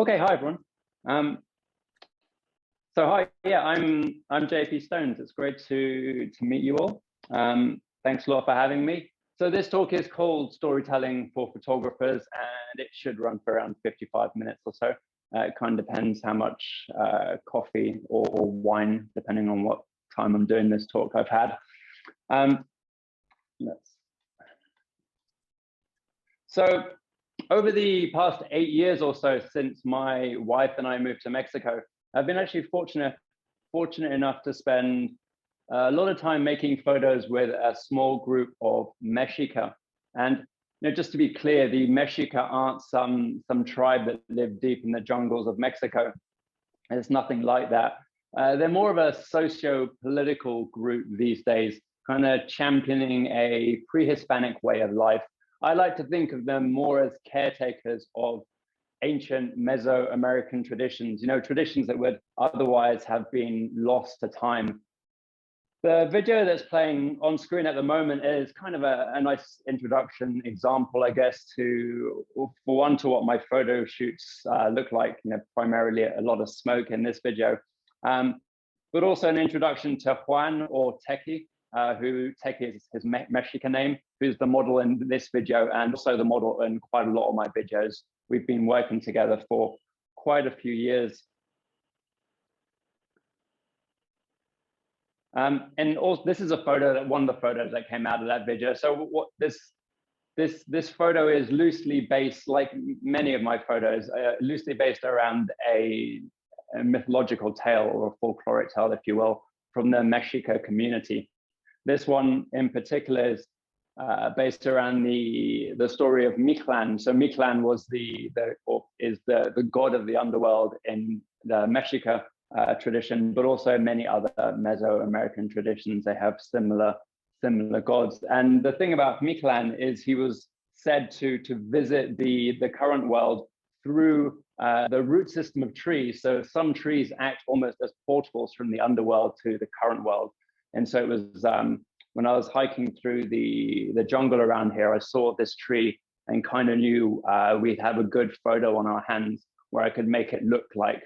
Okay, hi everyone. Um, hi, yeah, I'm JP Stones. It's great to meet you all. Thanks a lot for having me. So this talk is called Storytelling for Photographers, and it should run for around 55 minutes or so. It kind of depends how much coffee or wine, depending on what time I'm doing this talk, I've had. So over the past 8 years or so, since my wife and I moved to Mexico, I've been actually fortunate enough to spend a lot of time making photos with a small group of Mexica. And just to be clear, the Mexica aren't some tribe that live deep in the jungles of Mexico. It's nothing like that. They're more of a socio-political group these days, kind of championing a pre-Hispanic way of life. I like to think of them more as caretakers of ancient Mesoamerican traditions, traditions that would otherwise have been lost to time. The video that's playing on screen at the moment is kind of a nice introduction example, I guess, to what my photo shoots look like. Primarily a lot of smoke in this video, but also an introduction to Juan, or Tequi, who Tequi is his Mexican name, who's the model in this video and also the model in quite a lot of my videos. We've been working together for quite a few years. And also, this is one of the photos that came out of that video. So what this photo is loosely based, like many of my photos, loosely based around a mythological tale or a folkloric tale, if you will, from the Mexica community. This one in particular is based around the story of Mictlan. So Mictlan was the god of the underworld in the Mexica tradition, but also many other Mesoamerican traditions. They have similar gods. And the thing about Mictlan is he was said to visit the current world through the root system of trees. So some trees act almost as portals from the underworld to the current world. And so it was when I was hiking through the jungle around here, I saw this tree and kind of knew we'd have a good photo on our hands where I could make it look like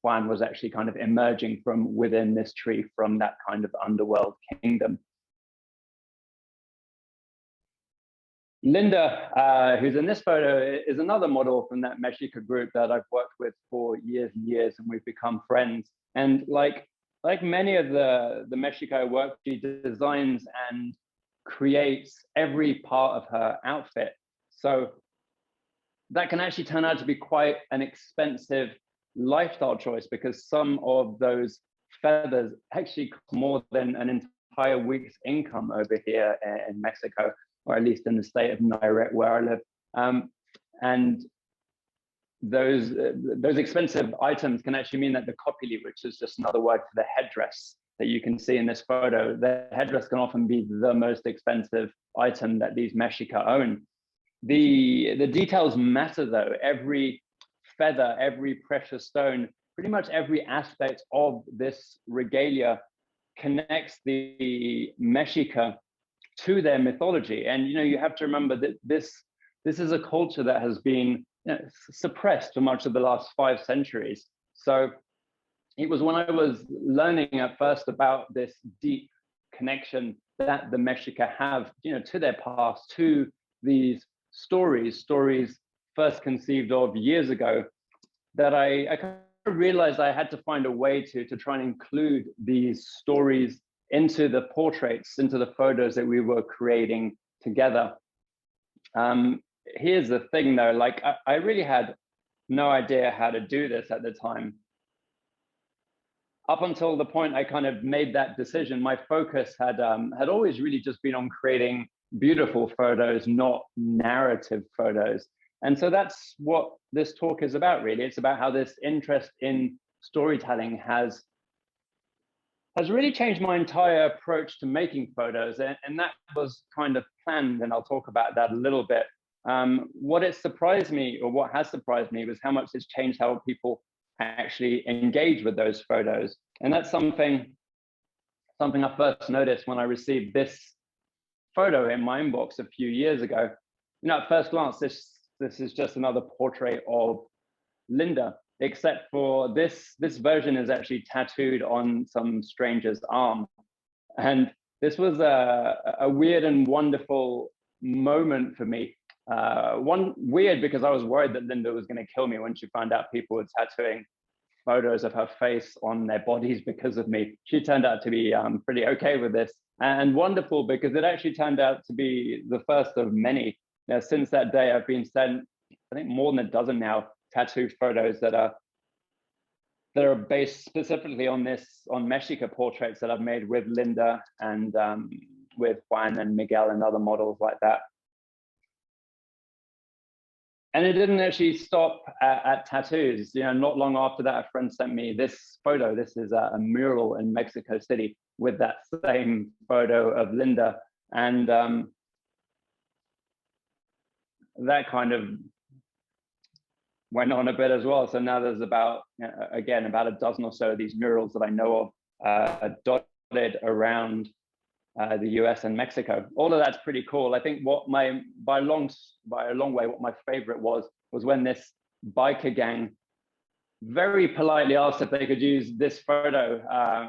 Juan was actually kind of emerging from within this tree, from that kind of underworld kingdom. Linda, who's in this photo, is another model from that Mexica group that I've worked with for years and years, and we've become friends. And like many of the Mexica work, she designs and creates every part of her outfit. So that can actually turn out to be quite an expensive lifestyle choice, because some of those feathers actually cost more than an entire week's income over here in Mexico, or at least in the state of Nayarit where I live. And those expensive items can actually mean that the kopili, which is just another word for the headdress that you can see in this photo, the headdress can often be the most expensive item that these Mexica own. The details matter though. Every feather, every precious stone, pretty much every aspect of this regalia connects the Mexica to their mythology. And you have to remember that this is a culture that has been suppressed for much of the last 5 centuries. So it was when I was learning at first about this deep connection that the Mexica have, to their past, to these stories first conceived of years ago, that I kind of realized I had to find a way to try and include these stories into the portraits, into the photos that we were creating together. Here's the thing though, like I really had no idea how to do this at the time. Up until the point I kind of made that decision, my focus had always really just been on creating beautiful photos, not narrative photos. And so that's what this talk is about, really. It's about how this interest in storytelling has really changed my entire approach to making photos. And that was kind of planned, and I'll talk about that a little bit. What has surprised me was how much it's changed how people actually engage with those photos. And that's something I first noticed when I received this photo in my inbox a few years ago. At first glance, this is just another portrait of Linda, except for this version is actually tattooed on some stranger's arm. And this was a weird and wonderful moment for me. One weird because I was worried that Linda was going to kill me when she found out people were tattooing photos of her face on their bodies because of me. She turned out to be pretty okay with this, and wonderful because it actually turned out to be the first of many. Now, since that day, I've been sent, I think, more than a dozen now tattoo photos that are based specifically on Mexica portraits that I've made with Linda and with Juan and Miguel and other models like that. And it didn't actually stop at tattoos. You know, not long after that, a friend sent me this photo. This is a mural in Mexico City with that same photo of Linda. And that kind of went on a bit as well. So now there's about a dozen or so of these murals that I know of dotted around the US and Mexico. All of that's pretty cool. I think what by a long way, what my favorite was when this biker gang very politely asked if they could use this photo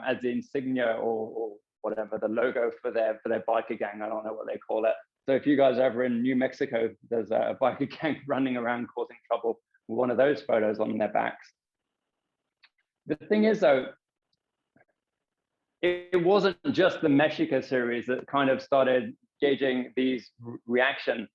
as the insignia or whatever, the logo for their biker gang. I don't know what they call it. So if you guys are ever in New Mexico, there's a biker gang running around causing trouble with one of those photos on their backs. The thing is, though, it wasn't just the Mexica series that kind of started gauging these reaction.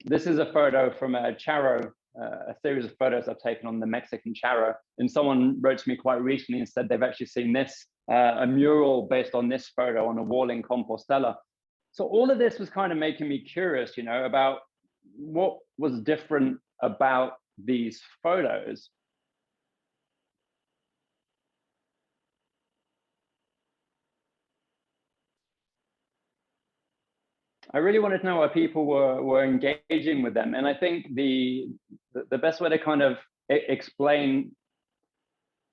This is a photo from a Charro, a series of photos I've taken on the Mexican Charro. And someone wrote to me quite recently and said they've actually seen this, a mural based on this photo on a wall in Compostela. So all of this was kind of making me curious, you know, about what was different about these photos. I really wanted to know why people were engaging with them. And I think the best way to kind of explain,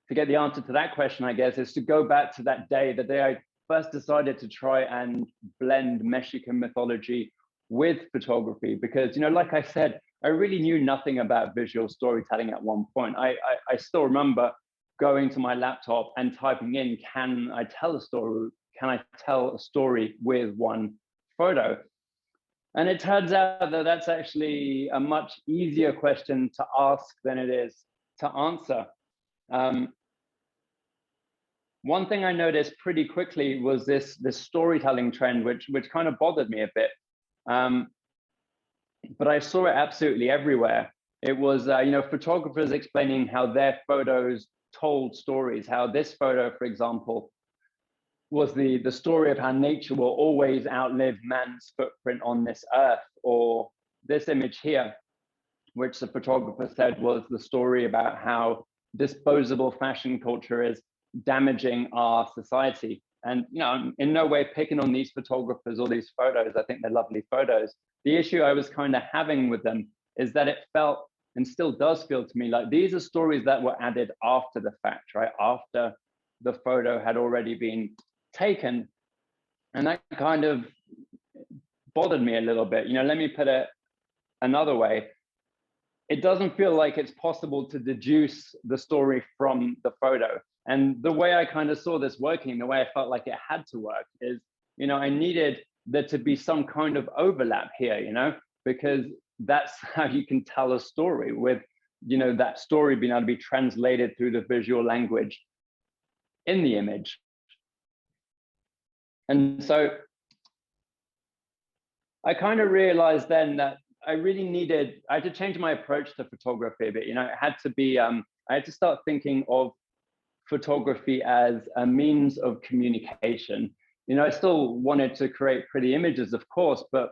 to get the answer to that question, I guess, is to go back to that day, the day I first decided to try and blend Mexican mythology with photography. Because, you know, like I said, I really knew nothing about visual storytelling at one point. I still remember going to my laptop and typing in, can I tell a story? Can I tell a story with one photo? And it turns out that that's actually a much easier question to ask than it is to answer. One thing I noticed pretty quickly was this storytelling trend, which kind of bothered me a bit. But I saw it absolutely everywhere. It was, you know, photographers explaining how their photos told stories, how this photo, for example, was the story of how nature will always outlive man's footprint on this earth. Or this image here, which the photographer said was the story about how disposable fashion culture is damaging our society. And, you know, I'm in no way picking on these photographers or these photos. I think they're lovely photos. The issue I was kind of having with them is that it felt, and still does feel to me, like these are stories that were added after the fact, right? After the photo had already been taken. And that kind of bothered me a little bit. You know, let me put it another way. It doesn't feel like it's possible to deduce the story from the photo. And the way I kind of saw this working, the way I felt like it had to work is, you know, I needed there to be some kind of overlap here, you know, because that's how you can tell a story with, you know, that story being able to be translated through the visual language in the image. And so I kind of realized then that I had to change my approach to photography a bit. You know, it had to be, I had to start thinking of photography as a means of communication. You know, I still wanted to create pretty images, of course, but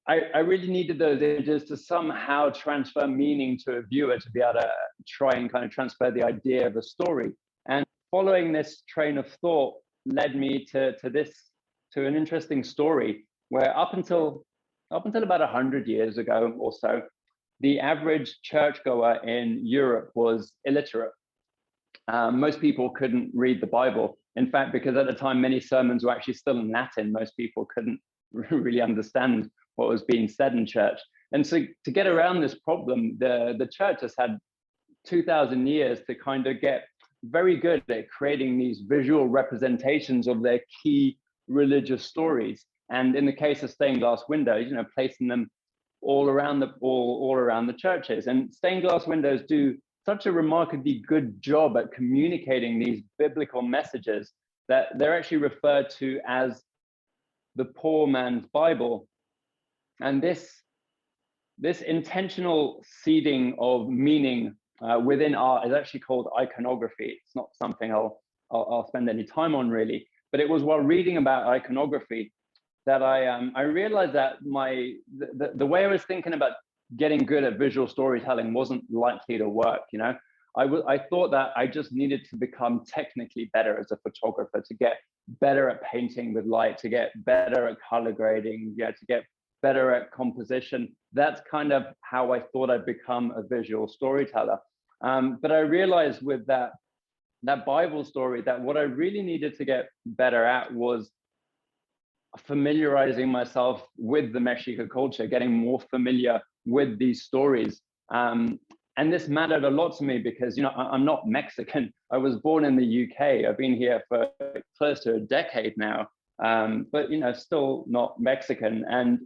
I really needed those images to somehow transfer meaning to a viewer, to be able to try and kind of transfer the idea of a story. And following this train of thought led me to an interesting story where up until about 100 years ago or so, the average churchgoer in Europe was illiterate. Most people couldn't read the Bible. In fact, because at the time many sermons were actually still in Latin, most people couldn't really understand what was being said in church. And so to get around this problem, the church has had 2,000 years to kind of get very good at creating these visual representations of their key religious stories. And in the case of stained glass windows, you know, placing them all around the churches. And stained glass windows do such a remarkably good job at communicating these biblical messages that they're actually referred to as the poor man's Bible. And this intentional seeding of meaning within art is actually called iconography. It's not something I'll spend any time on really, but it was while reading about iconography that I realized that the way I was thinking about getting good at visual storytelling wasn't likely to work. You know, I thought that I just needed to become technically better as a photographer, to get better at painting with light, to get better at color grading, yeah, to get better at composition. That's kind of how I thought I'd become a visual storyteller. But I realized with that Bible story that what I really needed to get better at was familiarizing myself with the Mexica culture, getting more familiar with these stories. And this mattered a lot to me because, you know, I'm not Mexican. I was born in the UK. I've been here for close to a decade now, but, you know, still not Mexican. And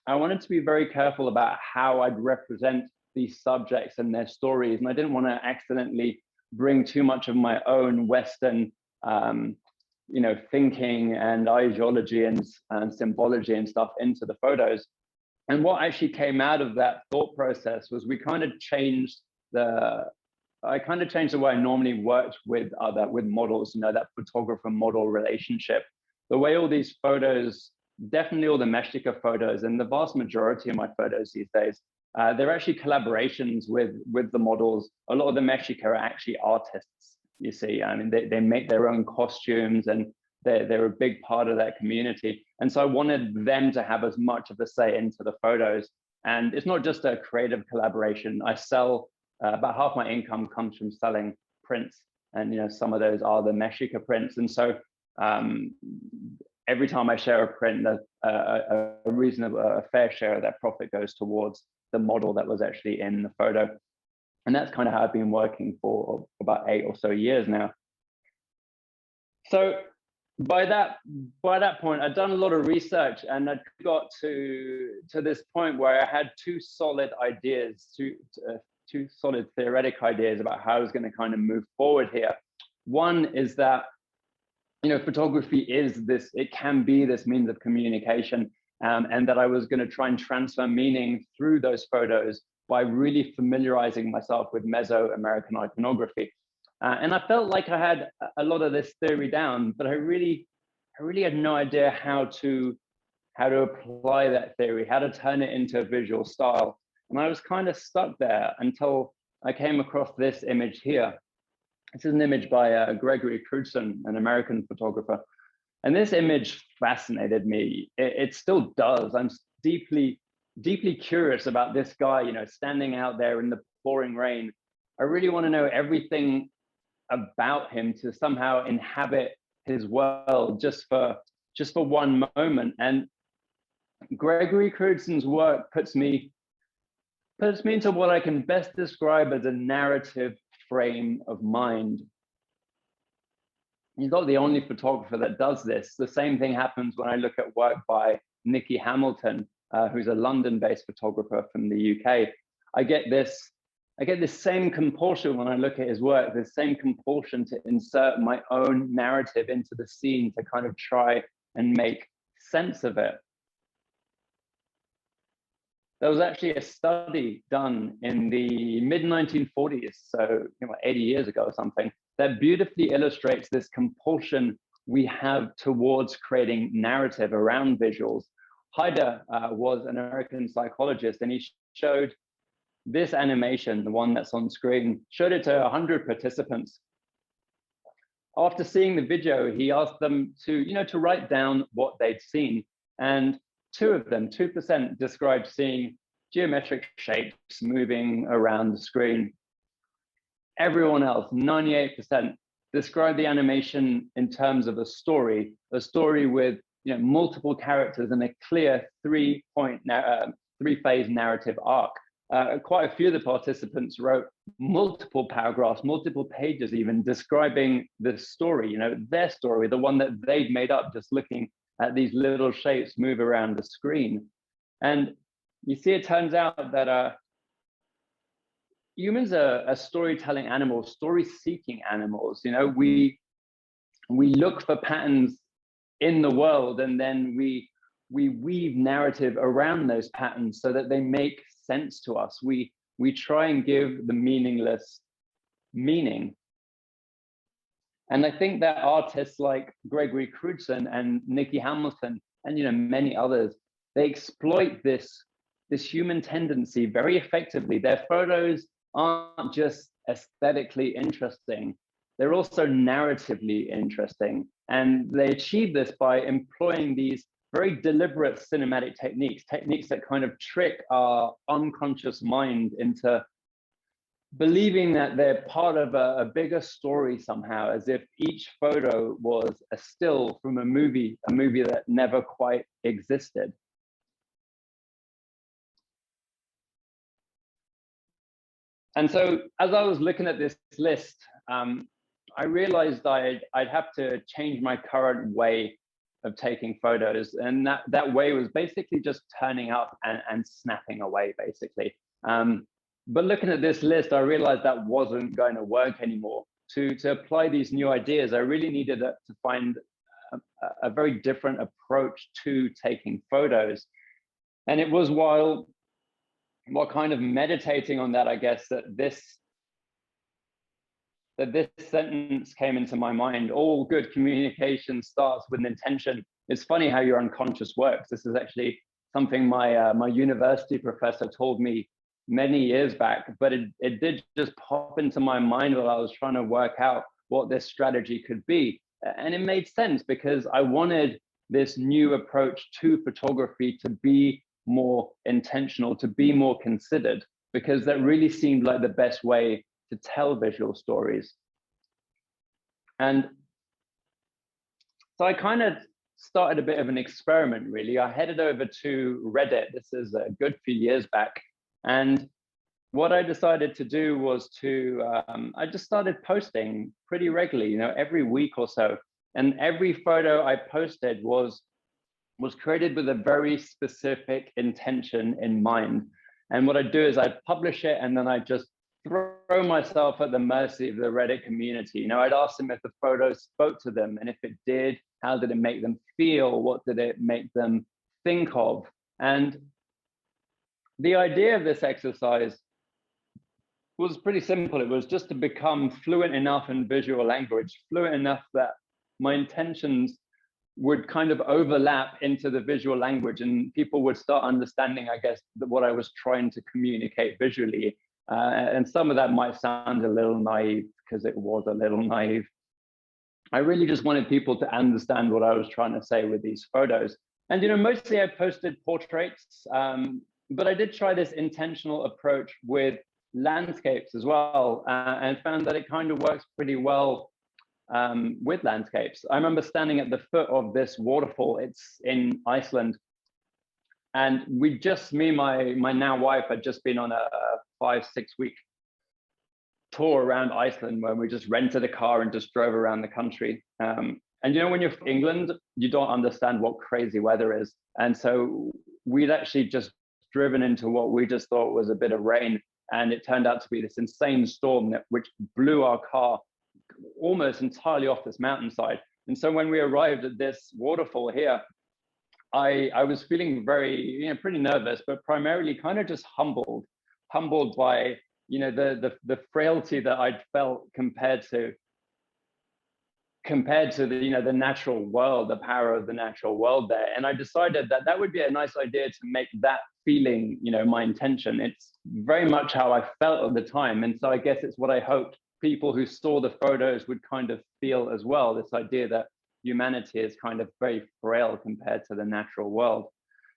I wanted to be very careful about how I'd represent these subjects and their stories. And I didn't want to accidentally bring too much of my own Western, you know, thinking and ideology and symbology and stuff into the photos. And what actually came out of that thought process was I kind of changed the way I normally worked with models, you know, that photographer model relationship. The way all these photos, definitely all the Mexica photos and the vast majority of my photos these days, they're actually collaborations with the models. A lot of the Mexica are actually artists, you see. I mean, they make their own costumes and they're a big part of that community. And so I wanted them to have as much of a say into the photos. And it's not just a creative collaboration. I sell, about half my income comes from selling prints. And, you know, some of those are the Mexica prints. And so every time I share a print, a fair share of that profit goes towards the model that was actually in the photo. And that's kind of how I've been working for about 8 or so years now. So by that point, I'd done a lot of research and I'd got to this point where I had two solid ideas, two solid theoretic ideas about how I was going to kind of move forward here. One is that, you know, photography is this, it can be this means of communication, and that I was going to try and transfer meaning through those photos by really familiarizing myself with Mesoamerican iconography. And I felt like I had a lot of this theory down, but I really had no idea how to apply that theory, how to turn it into a visual style. And I was kind of stuck there until I came across this image here. This is an image by Gregory Crewdson, an American photographer. And this image fascinated me. It still does. I'm deeply curious about this guy, you know, standing out there in the pouring rain. I really want to know everything about him to somehow inhabit his world just for one moment. And Gregory Crewdson's work puts me into what I can best describe as a narrative frame of mind. He's not the only photographer that does this. The same thing happens when I look at work by Nikki Hamilton, who's a London-based photographer from the UK. I get this same compulsion when I look at his work, this same compulsion to insert my own narrative into the scene to kind of try and make sense of it. There was actually a study done in the mid-1940s, so 80 years ago or something, that beautifully illustrates this compulsion we have towards creating narrative around visuals. Haider was an American psychologist, and he showed this animation, the one that's on screen, showed it to 100 participants. After seeing the video, he asked them to write down what they'd seen. And 2% described seeing geometric shapes moving around the screen. Everyone else, 98%, described the animation in terms of a story with multiple characters and a clear three-phase narrative arc. quite a few of the participants wrote multiple paragraphs, multiple pages even, describing the story, their story, the one that they'd made up, just looking at these little shapes move around the screen. And you see, it turns out that humans are storytelling animals, story-seeking animals. We look for patterns in the world, and then we weave narrative around those patterns so that they make sense to us. We try and give the meaningless meaning. And I think that artists like Gregory Crewdson and Nikki Hamilton and many others, they exploit this human tendency very effectively. Their photos aren't just aesthetically interesting, they're also narratively interesting. And they achieve this by employing these very deliberate cinematic techniques that kind of trick our unconscious mind into believing that they're part of a bigger story somehow, as if each photo was a still from a movie that never quite existed. And so as I was looking at this list, I realized I'd have to change my current way of taking photos. And that way was basically just turning up and snapping away, basically. But looking at this list, I realized that wasn't going to work anymore. To apply these new ideas, I really needed to find a very different approach to taking photos. And it was while kind of meditating on that, I guess, that this sentence came into my mind: all good communication starts with an intention. It's funny how your unconscious works. This is actually something my university professor told me many years back, but it did just pop into my mind while I was trying to work out what this strategy could be. And it made sense because I wanted this new approach to photography to be more intentional, to be more considered, because that really seemed like the best way to tell visual stories. And so I kind of started a bit of an experiment, really. I headed over to Reddit. This is a good few years back. And what I decided to do was I just started posting pretty regularly, every week or so. And every photo I posted was created with a very specific intention in mind. And what I'd do is I'd publish it, and then I'd just throw myself at the mercy of the Reddit community. I'd ask them if the photo spoke to them, and if it did, how did it make them feel? What did it make them think of? And the idea of this exercise was pretty simple. It was just to become fluent enough in visual language, fluent enough that my intentions would kind of overlap into the visual language, and people would start understanding, I guess, what I was trying to communicate visually. And some of that might sound a little naive, because it was a little naive. I really just wanted people to understand what I was trying to say with these photos. And mostly I posted portraits, but I did try this intentional approach with landscapes as well, and found that it kind of works pretty well with landscapes. I remember standing at the foot of this waterfall. It's in Iceland. And me and my now wife had just been on a 5-6 week tour around Iceland, where we just rented a car and just drove around the country. And when you're from England, you don't understand what crazy weather is. And so we'd actually just driven into what we just thought was a bit of rain. And it turned out to be this insane storm which blew our car almost entirely off this mountainside. And so when we arrived at this waterfall here, I was feeling very, pretty nervous, but primarily kind of just humbled by, the frailty that I'd felt compared to the natural world, the power of the natural world there. And I decided that would be a nice idea to make that feeling, my intention. It's very much how I felt at the time. And so I guess it's what I hoped people who saw the photos would kind of feel as well, this idea that humanity is kind of very frail compared to the natural world.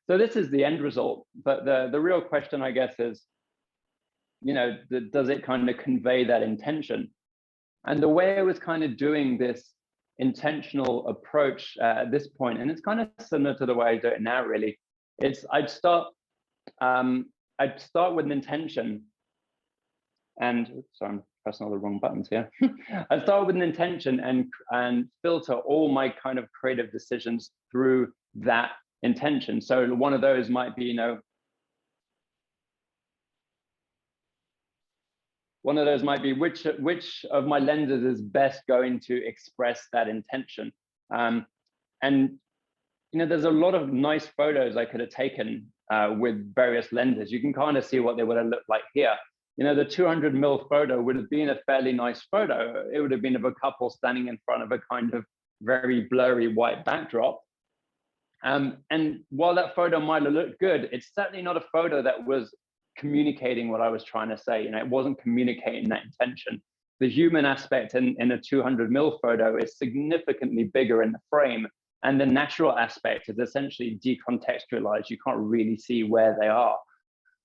So this is the end result. But the real question, I guess, is, does it kind of convey that intention? And the way I was kind of doing this intentional approach at this point, and it's kind of similar to the way I do it now, really, I'd start I'd start with an intention, and sorry, I'm pressing all the wrong buttons here. I'd start with an intention and filter all my kind of creative decisions through that intention. So one of those might be, one of those might be which of my lenses is best going to express that intention. And there's a lot of nice photos I could have taken with various lenses. You can kind of see what they would have looked like here. The 200 mil photo would have been a fairly nice photo. It would have been of a couple standing in front of a kind of very blurry white backdrop. And while that photo might have looked good, it's certainly not a photo that was communicating what I was trying to say. It wasn't communicating that intention. The human aspect in a 200 mil photo is significantly bigger in the frame, and the natural aspect is essentially decontextualized. You can't really see where they are.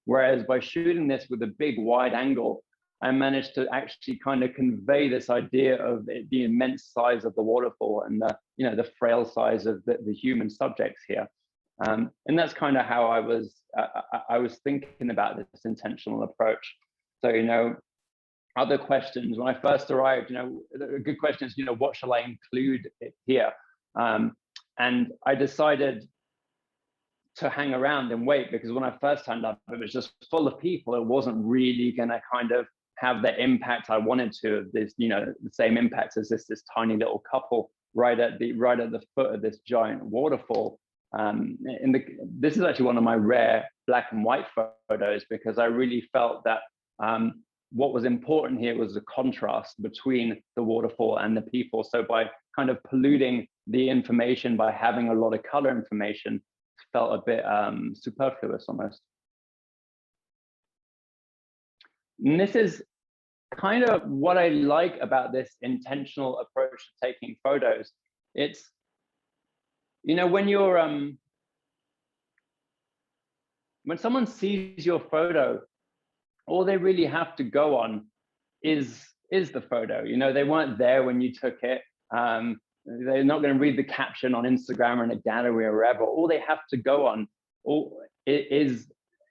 Whereas by shooting this with a big wide angle, I managed to actually kind of convey this idea of the immense size of the waterfall and the frail size of the human subjects here. And that's kind of how I was thinking about this intentional approach. So, other questions when I first arrived, a good question is, what shall I include here? And I decided to hang around and wait, because when I first turned up, it was just full of people. It wasn't really going to kind of have the impact I wanted to. This, the same impact as this tiny little couple right at the foot of this giant waterfall. This is actually one of my rare black and white photos, because I really felt that what was important here was the contrast between the waterfall and the people. So by kind of polluting the information by having a lot of color information, felt a bit superfluous almost. And this is kind of what I like about this intentional approach to taking photos. It's, when you're when someone sees your photo, all they really have to go on is the photo. They weren't there when you took it. They're not going to read the caption on Instagram or in a gallery or wherever. All they have to go on is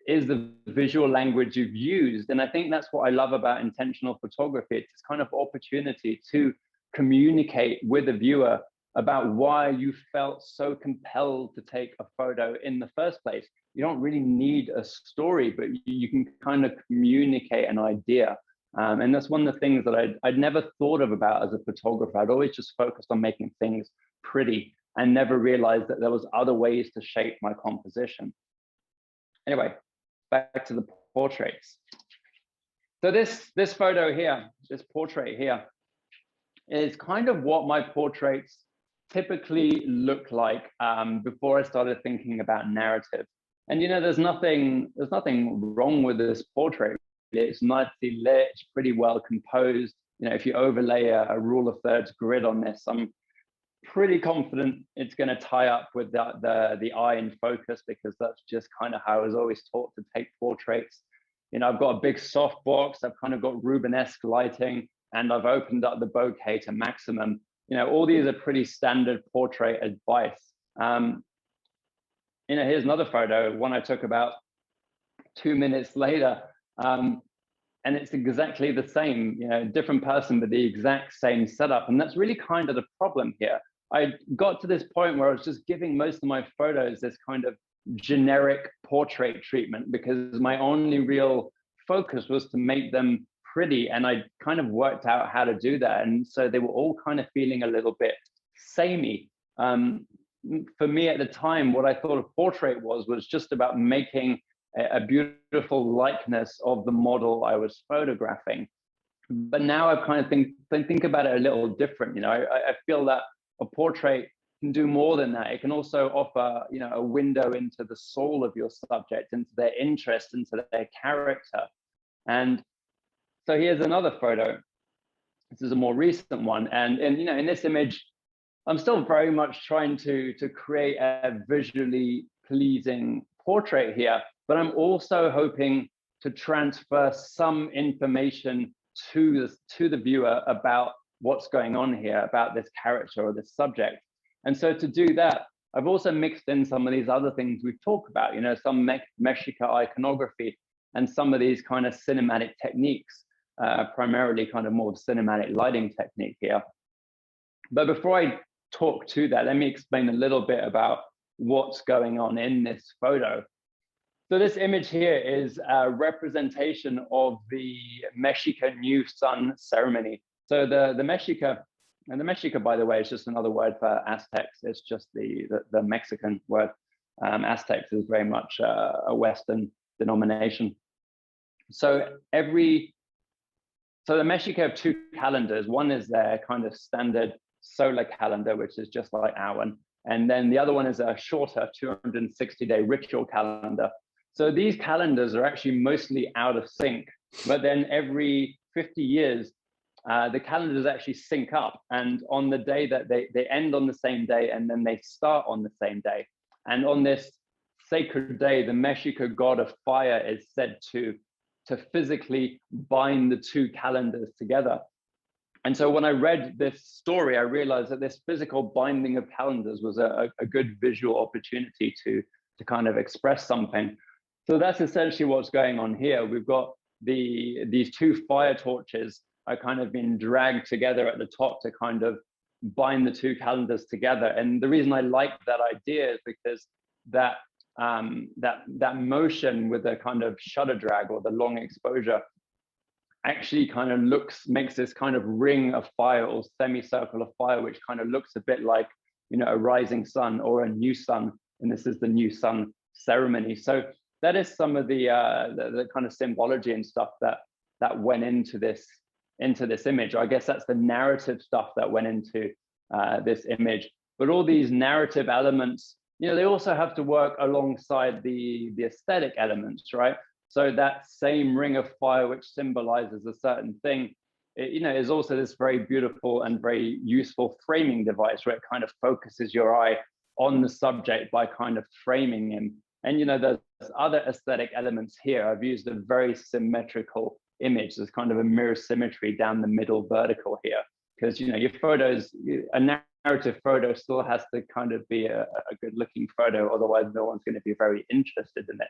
the visual language you've used. And I think that's what I love about intentional photography. It's this kind of opportunity to communicate with the viewer about why you felt so compelled to take a photo in the first place. You don't really need a story, but you can kind of communicate an idea. And that's one of the things that I'd never thought about as a photographer. I'd always just focused on making things pretty and never realized that there was other ways to shape my composition. Anyway, back to the portraits. So this photo here, this portrait here, is kind of what my portraits typically look like before I started thinking about narrative. And there's nothing wrong with this portrait. It's nicely lit, it's pretty well composed. If you overlay a rule of thirds grid on this, I'm pretty confident it's going to tie up with the eye in focus, because that's just kind of how I was always taught to take portraits. I've got a big softbox, I've kind of got Rubenesque lighting, and I've opened up the bokeh to maximum. All these are pretty standard portrait advice. Here's another photo, one I took about 2 minutes later. And it's exactly the same, different person, but the exact same setup. And that's really kind of the problem here. I got to this point where I was just giving most of my photos this kind of generic portrait treatment, because my only real focus was to make them pretty. And I kind of worked out how to do that. And so they were all kind of feeling a little bit samey. For me at the time, what I thought a portrait was just about making a beautiful likeness of the model I was photographing. But now I kind of think about it a little different. I feel that a portrait can do more than that. It can also offer, a window into the soul of your subject, into their interest, into their character. And so here's another photo. This is a more recent one. And in this image, I'm still very much trying to create a visually pleasing portrait here, but I'm also hoping to transfer some information to the viewer about what's going on here, about this character or this subject. And so to do that, I've also mixed in some of these other things we've talked about, some Mexica iconography. and some of these kind of cinematic techniques, primarily kind of more cinematic lighting technique here. But before I talk to that, let me explain a little bit about what's going on in this photo. So this image here is a representation of the Mexica New Sun ceremony. So the Mexica, and the Mexica, by the way, is just another word for Aztecs. It's just the Mexican word. Aztecs is very much a Western denomination. So the Mexica have two calendars. One is their kind of standard solar calendar, which is just like our one. And then the other one is a shorter 260-day ritual calendar. So these calendars are actually mostly out of sync, but then every 50 years, the calendars actually sync up. And on the day that they end on the same day, and then they start on the same day. And on this sacred day, the Mexica god of fire is said to physically bind the two calendars together. And so when I read this story, I realized that this physical binding of calendars was a good visual opportunity to kind of express something. So that's essentially what's going on here. We've got these two fire torches are kind of being dragged together at the top to kind of bind the two calendars together. And the reason I like that idea is because that motion with the kind of shutter drag or the long exposure actually kind of makes this kind of ring of fire or semicircle of fire, which kind of looks a bit like, you know, a rising sun or a new sun. And this is the new sun ceremony. So that is some of the kind of symbology and stuff that went into this image. I guess that's the narrative stuff that went into this image. But all these narrative elements, you know, they also have to work alongside the aesthetic elements, right? So that same ring of fire, which symbolizes a certain thing, it, you know, is also this very beautiful and very useful framing device where it kind of focuses your eye on the subject by kind of framing him. And, you know, there's other aesthetic elements here. I've used a very symmetrical image. There's kind of a mirror symmetry down the middle vertical here, because, you know, your photos, a narrative photo still has to kind of be a good looking photo. Otherwise, no one's going to be very interested in it.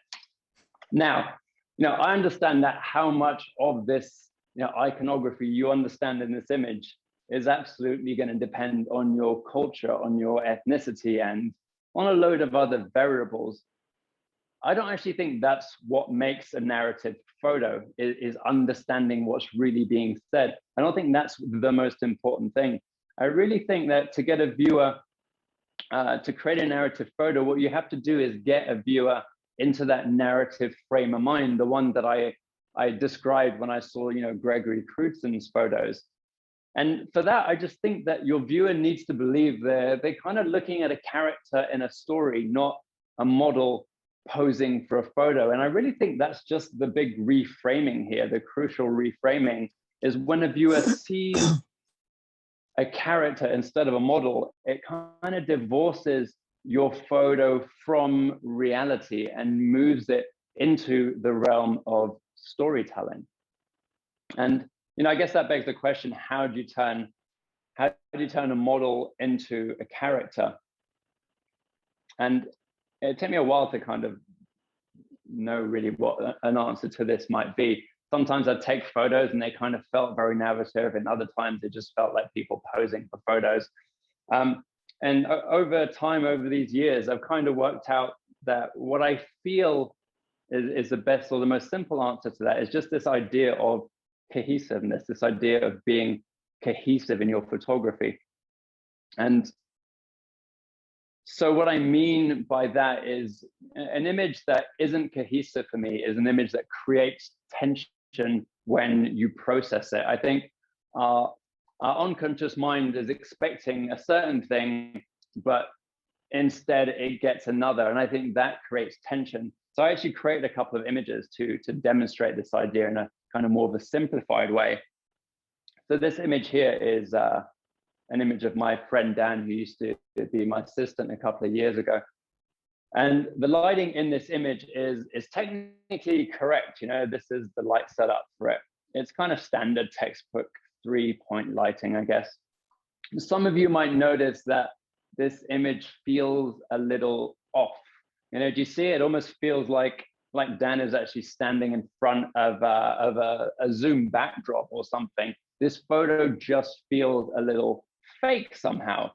Now, you know, I understand that how much of this, you know, iconography you understand in this image is absolutely going to depend on your culture, on your ethnicity, and on a load of other variables. I don't actually think that's what makes a narrative photo, is understanding what's really being said. I don't think that's the most important thing. I really think that to get a viewer, to create a narrative photo, what you have to do is get a viewer into that narrative frame of mind, the one that I described when I saw, you know, Gregory Crewdson's photos. And for that, I just think that your viewer needs to believe they're kind of looking at a character in a story, not a model posing for a photo. And I really think that's just the big reframing here. The crucial reframing is when a viewer sees a character instead of a model, it kind of divorces your photo from reality and moves it into the realm of storytelling. And, you know, I guess that begs the question, how do you turn a model into a character? And it took me a while to kind of know really what an answer to this might be. Sometimes I'd take photos and they kind of felt very narrative, and other times it just felt like people posing for photos. And over time, over these years, I've kind of worked out that what I feel is the best or the most simple answer to that is just this idea of cohesiveness, this idea of being cohesive in your photography. And so what I mean by that is an image that isn't cohesive for me is an image that creates tension when you process it. I think our unconscious mind is expecting a certain thing, but instead it gets another. And I think that creates tension. So I actually created a couple of images to demonstrate this idea in a kind of more of a simplified way. So this image here is an image of my friend Dan, who used to be my assistant a couple of years ago. And the lighting in this image is technically correct. You know, this is the light setup for it. It's kind of standard textbook 3-point lighting, I guess. Some of you might notice that this image feels a little off. You know, do you see it? It almost feels like like Dan is actually standing in front of a Zoom backdrop or something. This photo just feels a little fake somehow.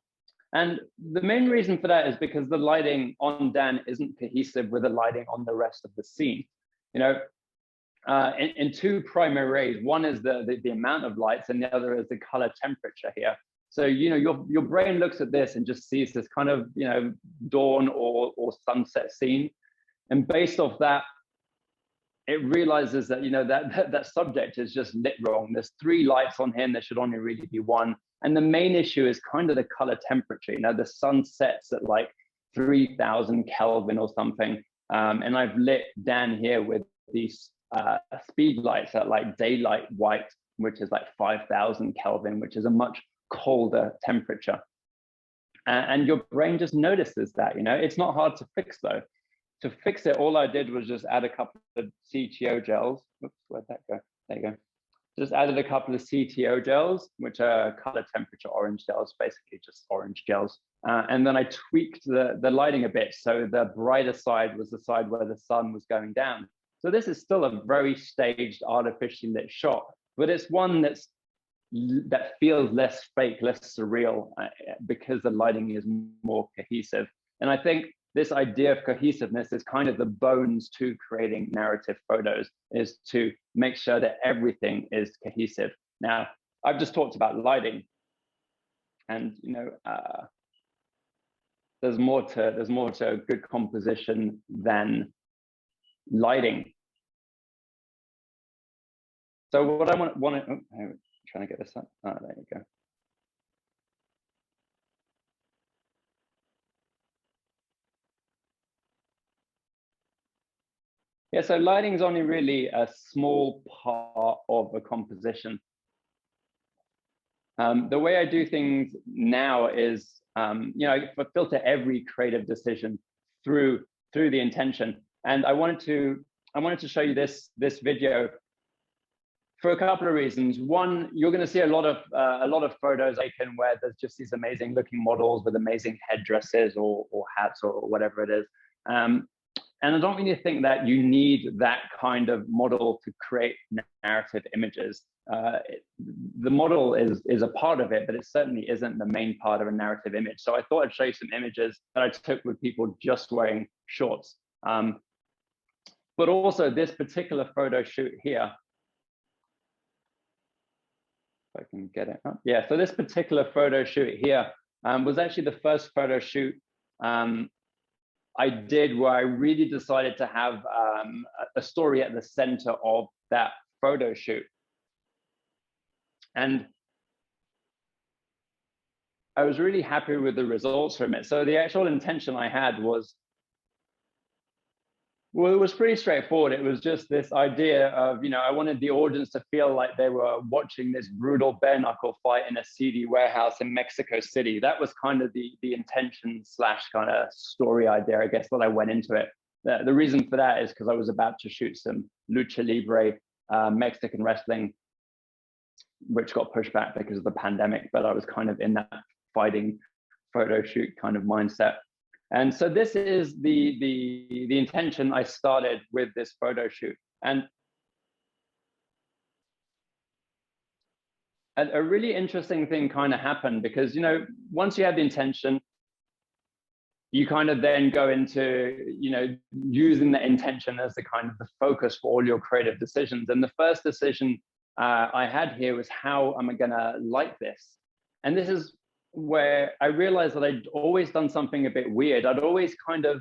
And the main reason for that is because the lighting on Dan isn't cohesive with the lighting on the rest of the scene. You know, in two primary ways. One is the amount of lights, and the other is the color temperature here. So, you know, your brain looks at this and just sees this kind of, you know, dawn or sunset scene. And based off that, it realizes that, you know, that subject is just lit wrong. There's 3 lights on him, there should only really be 1. And the main issue is kind of the color temperature. You know, the sun sets at like 3000 Kelvin or something. And I've lit Dan here with these speed lights at like daylight white, which is like 5000 Kelvin, which is a much colder temperature. And your brain just notices that, you know. It's not hard to fix though. To fix it, all I did was just add a couple of CTO gels. Oops, where'd that go? There you go. Just added a couple of CTO gels, which are color temperature orange gels, basically just orange gels. And then I tweaked the lighting a bit. So the brighter side was the side where the sun was going down. So this is still a very staged, artificially lit shot, but it's one that feels less fake, less surreal, because the lighting is more cohesive. And I think this idea of cohesiveness is kind of the bones to creating narrative photos, is to make sure that everything is cohesive. Now, I've just talked about lighting, and you know, there's more to good composition than lighting. So what I want to, I'm trying to get this up. Oh, there you go. Yeah, so lighting is only really a small part of a composition. The way I do things now is, you know, I filter every creative decision through the intention. And I wanted to show you this video for a couple of reasons. One, you're going to see a lot of photos taken where there's just these amazing looking models with amazing headdresses or hats or whatever it is. And I don't really think that you need that kind of model to create narrative images. The model is a part of it, but it certainly isn't the main part of a narrative image. So I thought I'd show you some images that I took with people just wearing shorts. But also this particular photo shoot here, if I can get it up. Yeah, so this particular photo shoot here was actually the first photo shoot I did where I really decided to have a story at the center of that photo shoot. And I was really happy with the results from it. So the actual intention I had was, well, it was pretty straightforward. It was just this idea of, you know, I wanted the audience to feel like they were watching this brutal bare knuckle fight in a seedy warehouse in Mexico City. That was kind of the intention slash kind of story idea, I guess, that I went into it. The reason for that is because I was about to shoot some lucha libre Mexican wrestling, which got pushed back because of the pandemic, but I was kind of in that fighting photo shoot kind of mindset. And so this is the intention I started with this photo shoot. And a really interesting thing kind of happened because, you know, once you have the intention, you kind of then go into, you know, using the intention as the kind of the focus for all your creative decisions. And the first decision I had here was, how am I going to light this? And this is where I realized that I'd always done something a bit weird. I'd always kind of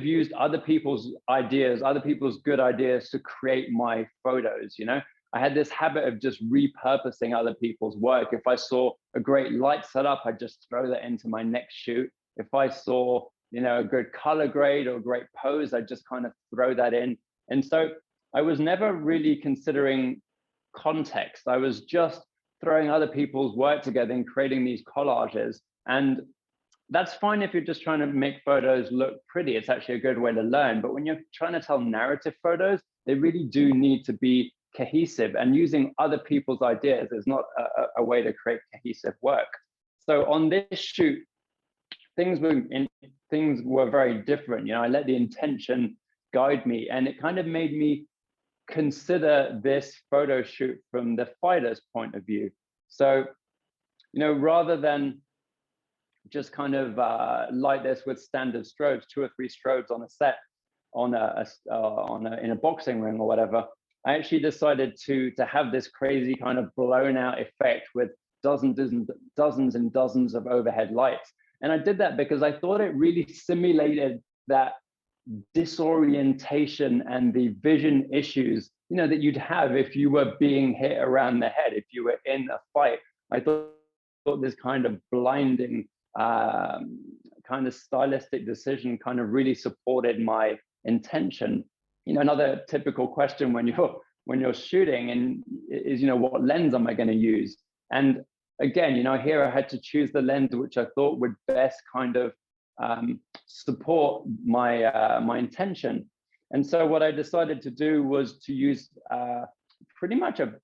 used other people's ideas, other people's good ideas to create my photos, you know? I had this habit of just repurposing other people's work. If I saw a great light setup, I'd just throw that into my next shoot. If I saw, you know, a good color grade or a great pose, I'd just kind of throw that in. And so I was never really considering context. I was just throwing other people's work together and creating these collages. And that's fine if you're just trying to make photos look pretty. It's actually a good way to learn. But when you're trying to tell narrative photos, they really do need to be cohesive, and using other people's ideas is not a way to create cohesive work. So on this shoot, things were very different. You know, I let the intention guide me, and it kind of made me consider this photo shoot from the fighter's point of view. So, you know, rather than just kind of light this with standard strobes, 2 or 3 strobes on a set, in a boxing ring or whatever, I actually decided to have this crazy kind of blown out effect with dozens and dozens of overhead lights. And I did that because I thought it really simulated that disorientation and the vision issues, you know, that you'd have if you were being hit around the head, if you were in a fight. I thought this kind of blinding kind of stylistic decision kind of really supported my intention. You know, another typical question when you're shooting and is, you know, what lens am I going to use? And again, you know, here I had to choose the lens which I thought would best kind of support my my intention. And so what I decided to do was to use pretty much a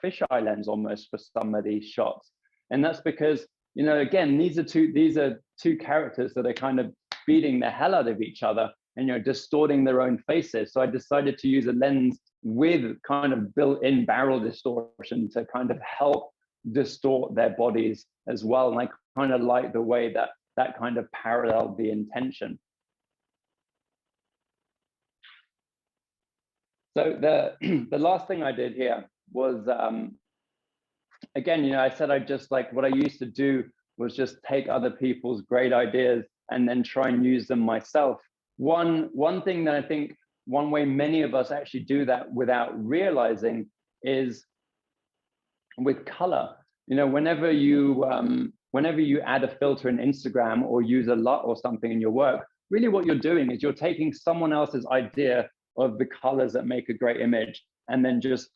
fisheye lens almost for some of these shots. And that's because, you know, again, these are two characters that are kind of beating the hell out of each other and, you know, distorting their own faces. So I decided to use a lens with kind of built-in barrel distortion to kind of help distort their bodies as well. And I kind of like the way that that kind of paralleled the intention. So the last thing I did here was, again, you know, I said I just like what I used to do was just take other people's great ideas and then try and use them myself. One thing that I think, one way many of us actually do that without realizing is with color. You know, whenever you add a filter in Instagram or use a LUT or something in your work, really what you're doing is you're taking someone else's idea of the colors that make a great image and then just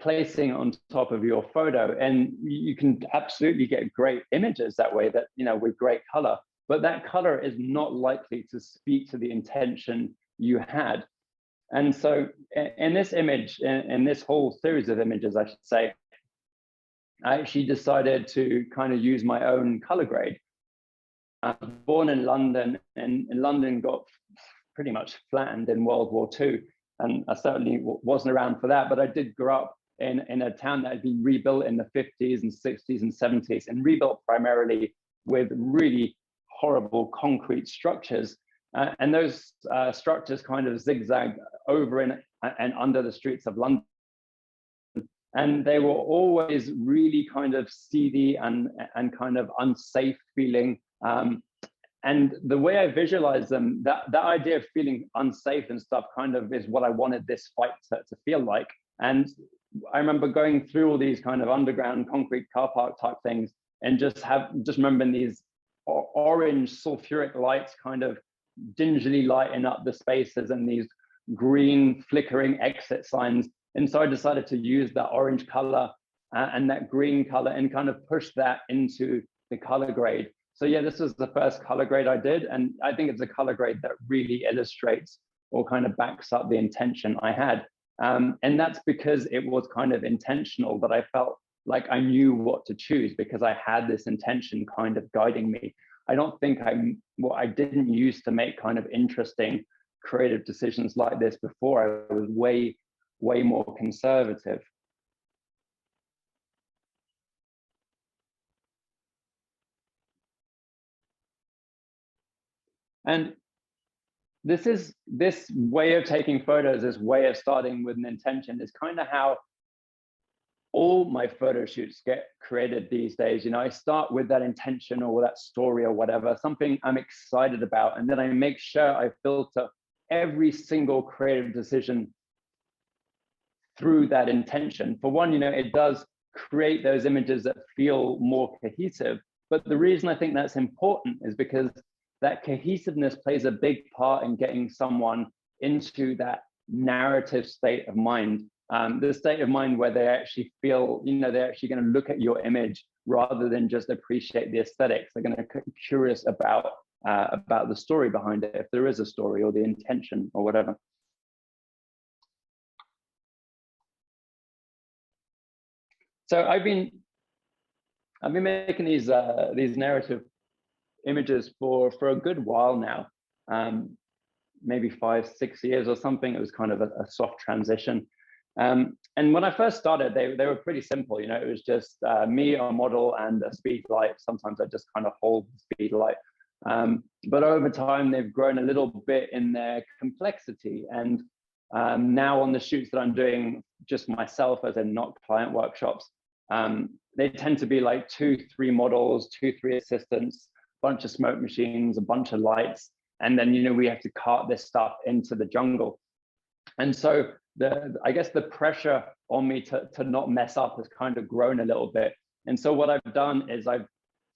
placing it on top of your photo. And you can absolutely get great images that way, that, you know, with great color, but that color is not likely to speak to the intention you had. And so in this image, in this whole series of images, I should say, I actually decided to kind of use my own color grade. I was born in London, and London got pretty much flattened in World War II. And I certainly wasn't around for that, but I did grow up in a town that had been rebuilt in the 50s and 60s and 70s, and rebuilt primarily with really horrible concrete structures. And those structures kind of zigzag over in and under the streets of London. And they were always really kind of seedy and kind of unsafe feeling. And the way I visualize them, that idea of feeling unsafe and stuff kind of is what I wanted this fight to feel like. And I remember going through all these kind of underground concrete car park type things and just remembering these orange sulfuric lights kind of dingily lighting up the spaces and these green flickering exit signs. And so I decided to use that orange color and that green color and kind of push that into the color grade. So yeah, this was the first color grade I did. And I think it's a color grade that really illustrates or kind of backs up the intention I had. And that's because it was kind of intentional, that I felt like I knew what to choose because I had this intention kind of guiding me. I don't think I didn't used to make kind of interesting creative decisions like this before. I was way more conservative. And this way of taking photos, this way of starting with an intention, is kind of how all my photo shoots get created these days. You know, I start with that intention or that story or whatever, something I'm excited about, and then I make sure I filter every single creative decision through that intention. For one, you know, it does create those images that feel more cohesive. But the reason I think that's important is because that cohesiveness plays a big part in getting someone into that narrative state of mind, the state of mind where they actually feel, you know, they're actually going to look at your image rather than just appreciate the aesthetics. They're going to be curious about the story behind it, if there is a story, or the intention or whatever. So I've been making these narrative images for a good while now, maybe 5-6 years or something. It was kind of a soft transition. And when I first started, they were pretty simple. You know, it was just me, a model, and a speed light. Sometimes I just kind of hold the speed light. But over time, they've grown a little bit in their complexity. And now on the shoots that I'm doing just myself, as in not client workshops, they tend to be like 2-3 models, 2-3 assistants, a bunch of smoke machines, a bunch of lights. And then, you know, we have to cart this stuff into the jungle. And so I guess the pressure on me to not mess up has kind of grown a little bit. And so what I've done is I've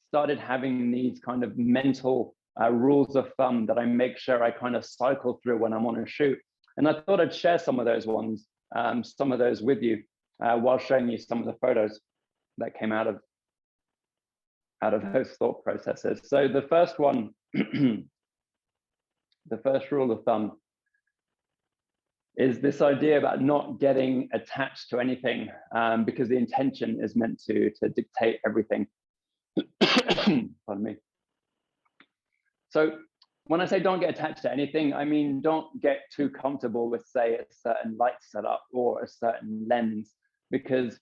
started having these kind of mental rules of thumb that I make sure I kind of cycle through when I'm on a shoot. And I thought I'd share some of those ones, some of those with you, while showing you some of the photos that came out of those thought processes. So the first one, the first rule of thumb is this idea about not getting attached to anything, because the intention is meant to dictate everything. Pardon me. So when I say don't get attached to anything, I mean don't get too comfortable with, say, a certain light setup or a certain lens, because,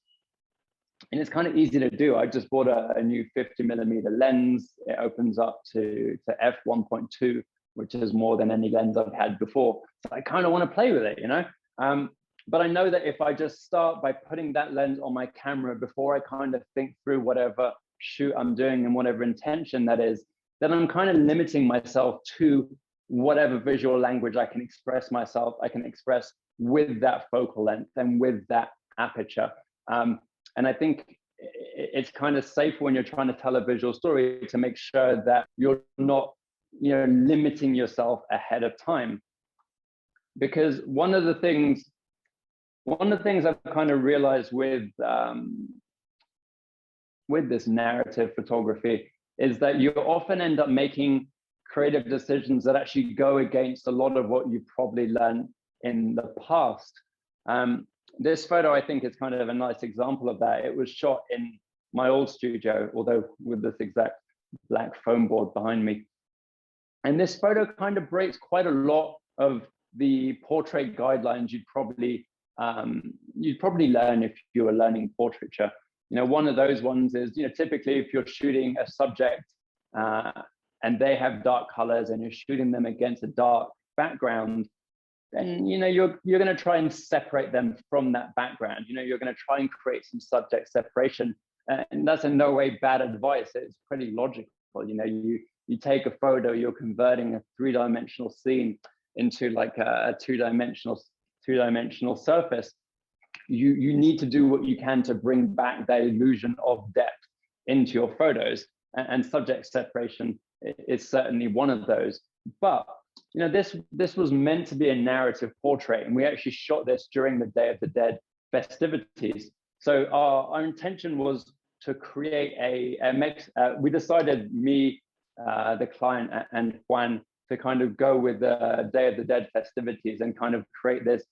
and it's kind of easy to do. I just bought a new 50mm lens. It opens up to f1.2, which is more than any lens I've had before. So I kind of want to play with it, you know? But I know that if I just start by putting that lens on my camera before I kind of think through whatever shoot I'm doing and whatever intention that is, then I'm kind of limiting myself to whatever visual language I can express myself, I can express with that focal length and with that aperture. And I think it's kind of safe when you're trying to tell a visual story to make sure that you're not, you know, limiting yourself ahead of time. Because one of the things I've kind of realized with this narrative photography is that you often end up making creative decisions that actually go against a lot of what you probably learned in the past. This photo, I think, is kind of a nice example of that. It was shot in my old studio, although with this exact black foam board behind me. And this photo kind of breaks quite a lot of the portrait guidelines you'd probably learn if you were learning portraiture. You know, one of those ones is, you know, typically if you're shooting a subject and they have dark colors and you're shooting them against a dark background, then, you know, you're going to try and separate them from that background. You know, you're going to try and create some subject separation. And that's in no way bad advice. It's pretty logical. You know, you take a photo, you're converting a 3-dimensional scene into like a two-dimensional surface. You need to do what you can to bring back that illusion of depth into your photos, and subject separation is certainly one of those. But you know, this was meant to be a narrative portrait, and we actually shot this during the Day of the Dead festivities. So our intention was to create a mix. We decided, me, the client, and Juan, to kind of go with the Day of the Dead festivities and kind of create this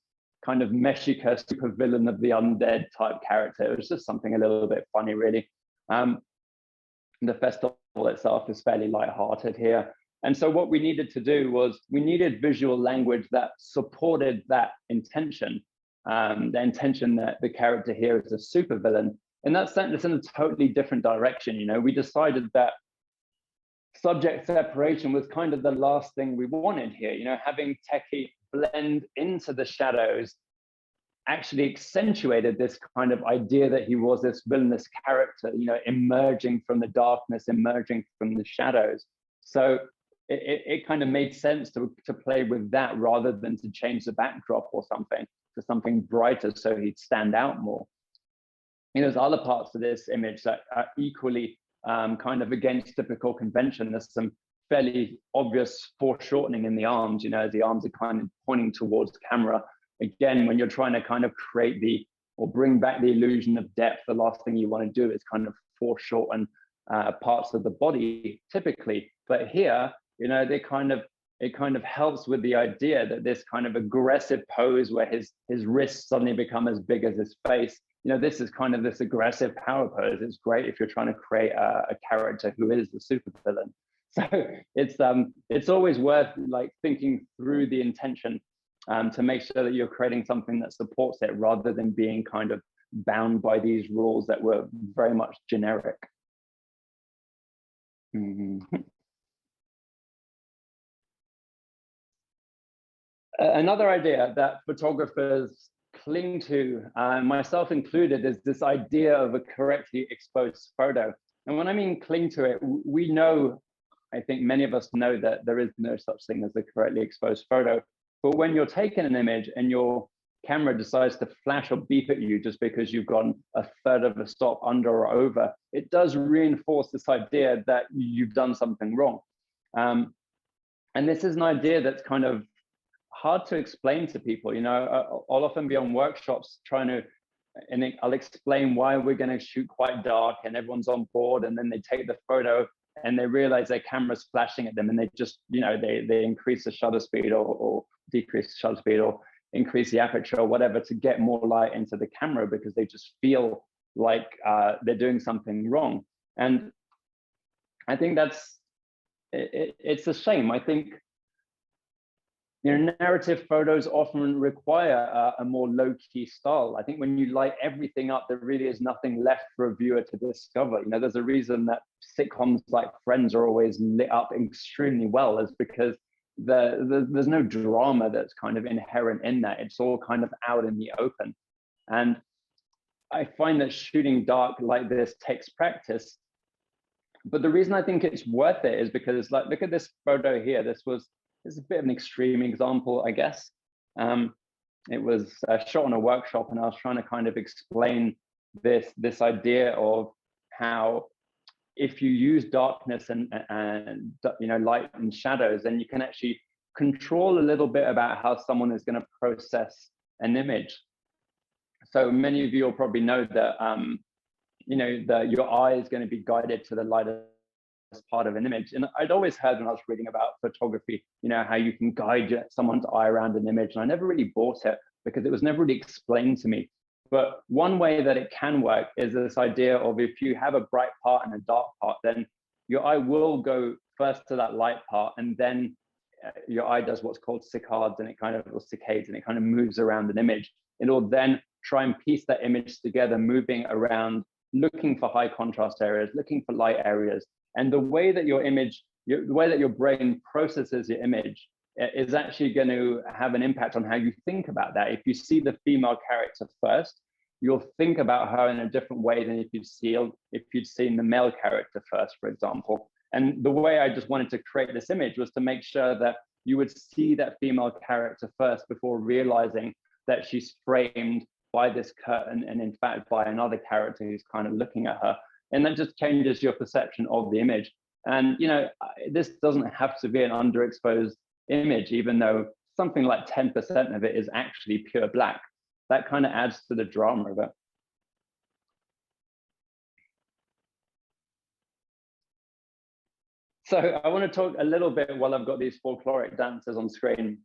kind of Mexica supervillain of the undead type character. It was just something a little bit funny, really. The festival itself is fairly lighthearted here. And so what we needed to do was we needed visual language that supported that intention, the intention that the character here is a supervillain. And that's sent us in a totally different direction. You know, we decided that subject separation was kind of the last thing we wanted here. You know, having Techie blend into the shadows actually accentuated this kind of idea that he was this villainous character, you know, emerging from the darkness, emerging from the shadows. So it kind of made sense to play with that rather than to change the backdrop or something to something brighter so he'd stand out more. You know, there's other parts of this image that are equally kind of against typical convention. There's some fairly obvious foreshortening in the arms, you know, as the arms are kind of pointing towards the camera. Again, when you're trying to kind of create or bring back the illusion of depth, the last thing you want to do is kind of foreshorten parts of the body typically. But here, you know, it kind of helps with the idea that this kind of aggressive pose where his wrists suddenly become as big as his face, you know, this is kind of this aggressive power pose. It's great if you're trying to create a character who is the supervillain. So it's always worth like thinking through the intention to make sure that you're creating something that supports it rather than being kind of bound by these rules that were very much generic. Another idea that photographers cling to, myself included, is this idea of a correctly exposed photo. And when I mean cling to it, we know, I think many of us know that there is no such thing as a correctly exposed photo. But when you're taking an image and your camera decides to flash or beep at you just because you've gone a third of a stop under or over, it does reinforce this idea that you've done something wrong. And this is an idea that's kind of hard to explain to people. You know, I'll often be on workshops trying to, and I'll explain why we're going to shoot quite dark and everyone's on board, and then they take the photo and they realize their camera's flashing at them, and they just, you know, they increase the shutter speed or decrease the shutter speed or increase the aperture or whatever to get more light into the camera because they just feel like they're doing something wrong. And I think it's a shame. I think, you know, narrative photos often require a more low-key style. I think when you light everything up, there really is nothing left for a viewer to discover. You know, there's a reason that sitcoms like Friends are always lit up extremely well, is because there's no drama that's kind of inherent in that. It's all kind of out in the open. And I find that shooting dark like this takes practice. But the reason I think it's worth it is because, like, look at this photo here. This is a bit of an extreme example, I guess. It was shot in a workshop, and I was trying to kind of explain this idea of how if you use darkness and you know, light and shadows, then you can actually control a little bit about how someone is going to process an image. So many of you will probably know that you know, that your eye is going to be guided to the lightest part of an image. And I'd always heard when I was reading about photography, you know, how you can guide someone's eye around an image. And I never really bought it because it was never really explained to me. But one way that it can work is this idea of, if you have a bright part and a dark part, then your eye will go first to that light part, and then your eye does what's called saccades, and it kind of, or saccades, and it kind of moves around an image. It'll then try and piece that image together, moving around, looking for high contrast areas, looking for light areas. And the way that your image, the way that your brain processes your image is actually going to have an impact on how you think about that. If you see the female character first, you'll think about her in a different way than if you'd seen the male character first, for example. And the way I just wanted to create this image was to make sure that you would see that female character first before realizing that she's framed by this curtain and in fact by another character who's kind of looking at her. And that just changes your perception of the image. And, you know, this doesn't have to be an underexposed image, even though something like 10% of it is actually pure black. That kind of adds to the drama of it. So I want to talk a little bit, while I've got these folkloric dancers on screen,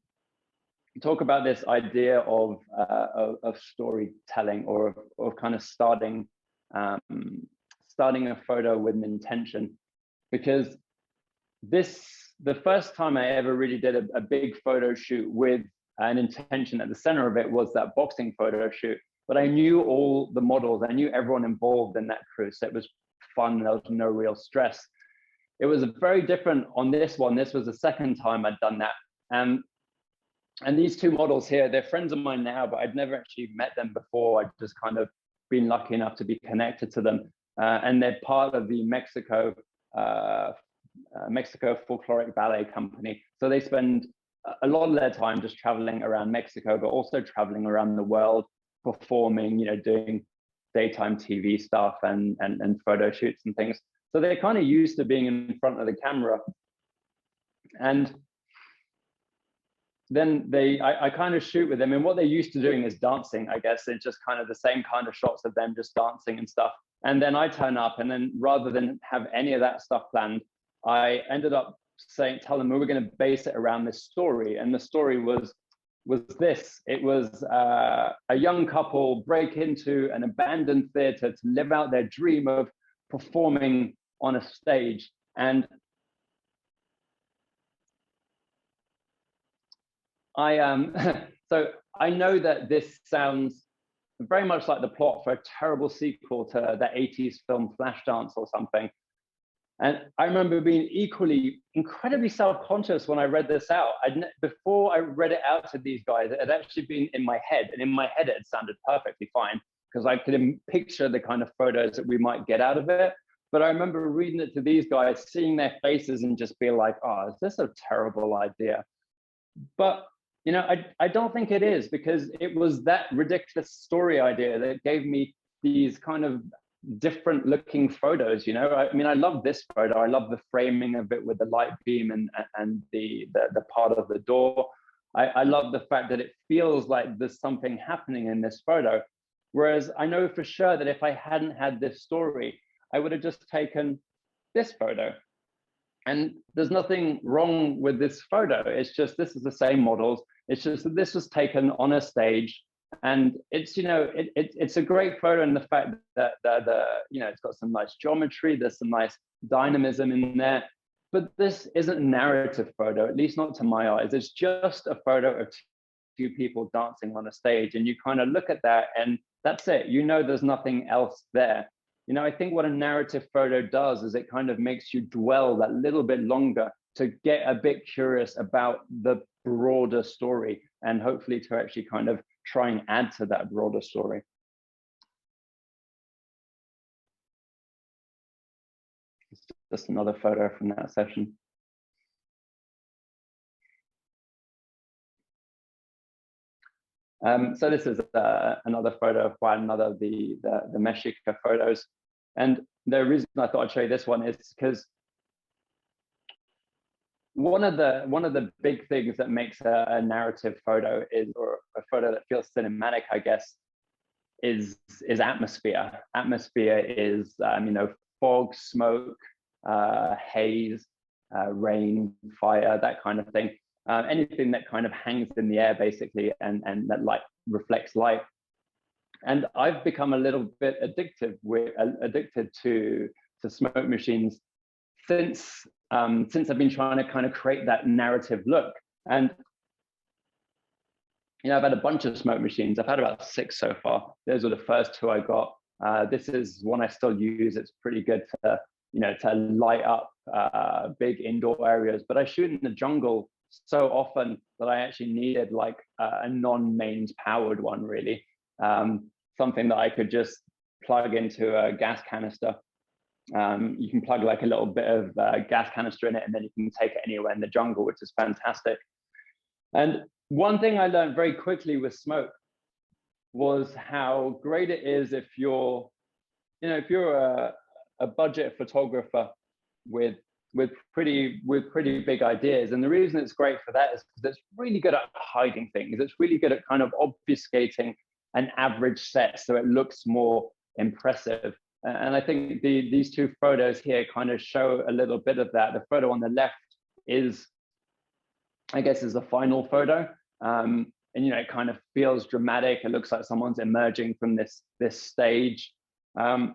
talk about this idea of storytelling, or of kind of starting a photo with an intention. Because the first time I ever really did a big photo shoot with an intention at the center of it was that boxing photo shoot. But I knew all the models, I knew everyone involved in that crew, so it was fun. There was no real stress. It was very different on this one. This was the second time I'd done that. And these two models here, they're friends of mine now, but I'd never actually met them before. I'd just kind of been lucky enough to be connected to them. And they're part of the Mexico Folkloric Ballet Company. So they spend a lot of their time just traveling around Mexico, but also traveling around the world, performing, you know, doing daytime TV stuff and photo shoots and things. So they're kind of used to being in front of the camera. And then I kind of shoot with them, and what they're used to doing is dancing, I guess. It's just kind of the same kind of shots of them just dancing and stuff. And then I turn up, and then rather than have any of that stuff planned, I ended up tell them we were going to base it around this story. And the story was this. It was a young couple break into an abandoned theater to live out their dream of performing on a stage. And I so I know that this sounds very much like the plot for a terrible sequel to the 80s film Flashdance or something. And I remember being equally incredibly self-conscious when I read this out. Before I read it out to these guys, it had actually been in my head. And in my head, it sounded perfectly fine because I could picture the kind of photos that we might get out of it. But I remember reading it to these guys, seeing their faces and just being like, oh, is this a terrible idea? But you know, I don't think it is, because it was that ridiculous story idea that gave me these kind of different looking photos. You know, I mean, I love this photo. I love the framing of it with the light beam and the part of the door. I love the fact that it feels like there's something happening in this photo. Whereas I know for sure that if I hadn't had this story, I would have just taken this photo. And there's nothing wrong with this photo. It's just, this is the same models. It's just that this was taken on a stage. And it's, you know, it's a great photo in the fact that you know, it's got some nice geometry, there's some nice dynamism in there. But this isn't a narrative photo, at least not to my eyes. It's just a photo of two people dancing on a stage. And you kind of look at that and that's it. You know, there's nothing else there. You know, I think what a narrative photo does is it kind of makes you dwell that little bit longer to get a bit curious about the broader story and hopefully to actually kind of try and add to that broader story. It's just another photo from that session. So this is another photo of quite another of the Mexico photos. And the reason I thought I'd show you this one is because one of the big things that makes a narrative photo is, or a photo that feels cinematic, I guess, is atmosphere. Atmosphere is you know, fog, smoke, haze, rain, fire, that kind of thing. Anything that kind of hangs in the air, basically, and that light reflects light. And I've become a little bit addicted to smoke machines since I've been trying to kind of create that narrative look. And you know, I've had a bunch of smoke machines. I've had about 6 so far. Those were the first 2 I got. This is one I still use. It's pretty good to, you know, to light up big indoor areas. But I shoot in the jungle so often that I actually needed like a non-mains powered one, really. Something that I could just plug into a gas canister. You can plug like a little bit of gas canister in it, and then you can take it anywhere in the jungle, which is fantastic. And one thing I learned very quickly with smoke was how great it is if you're, you know, if you're a budget photographer with pretty big ideas. And the reason it's great for that is because it's really good at hiding things. It's really good at kind of obfuscating an average set so it looks more impressive. And I think these 2 photos here kind of show a little bit of that. The photo on the left is, I guess, is the final photo. And you know, it kind of feels dramatic. It looks like someone's emerging from this stage. And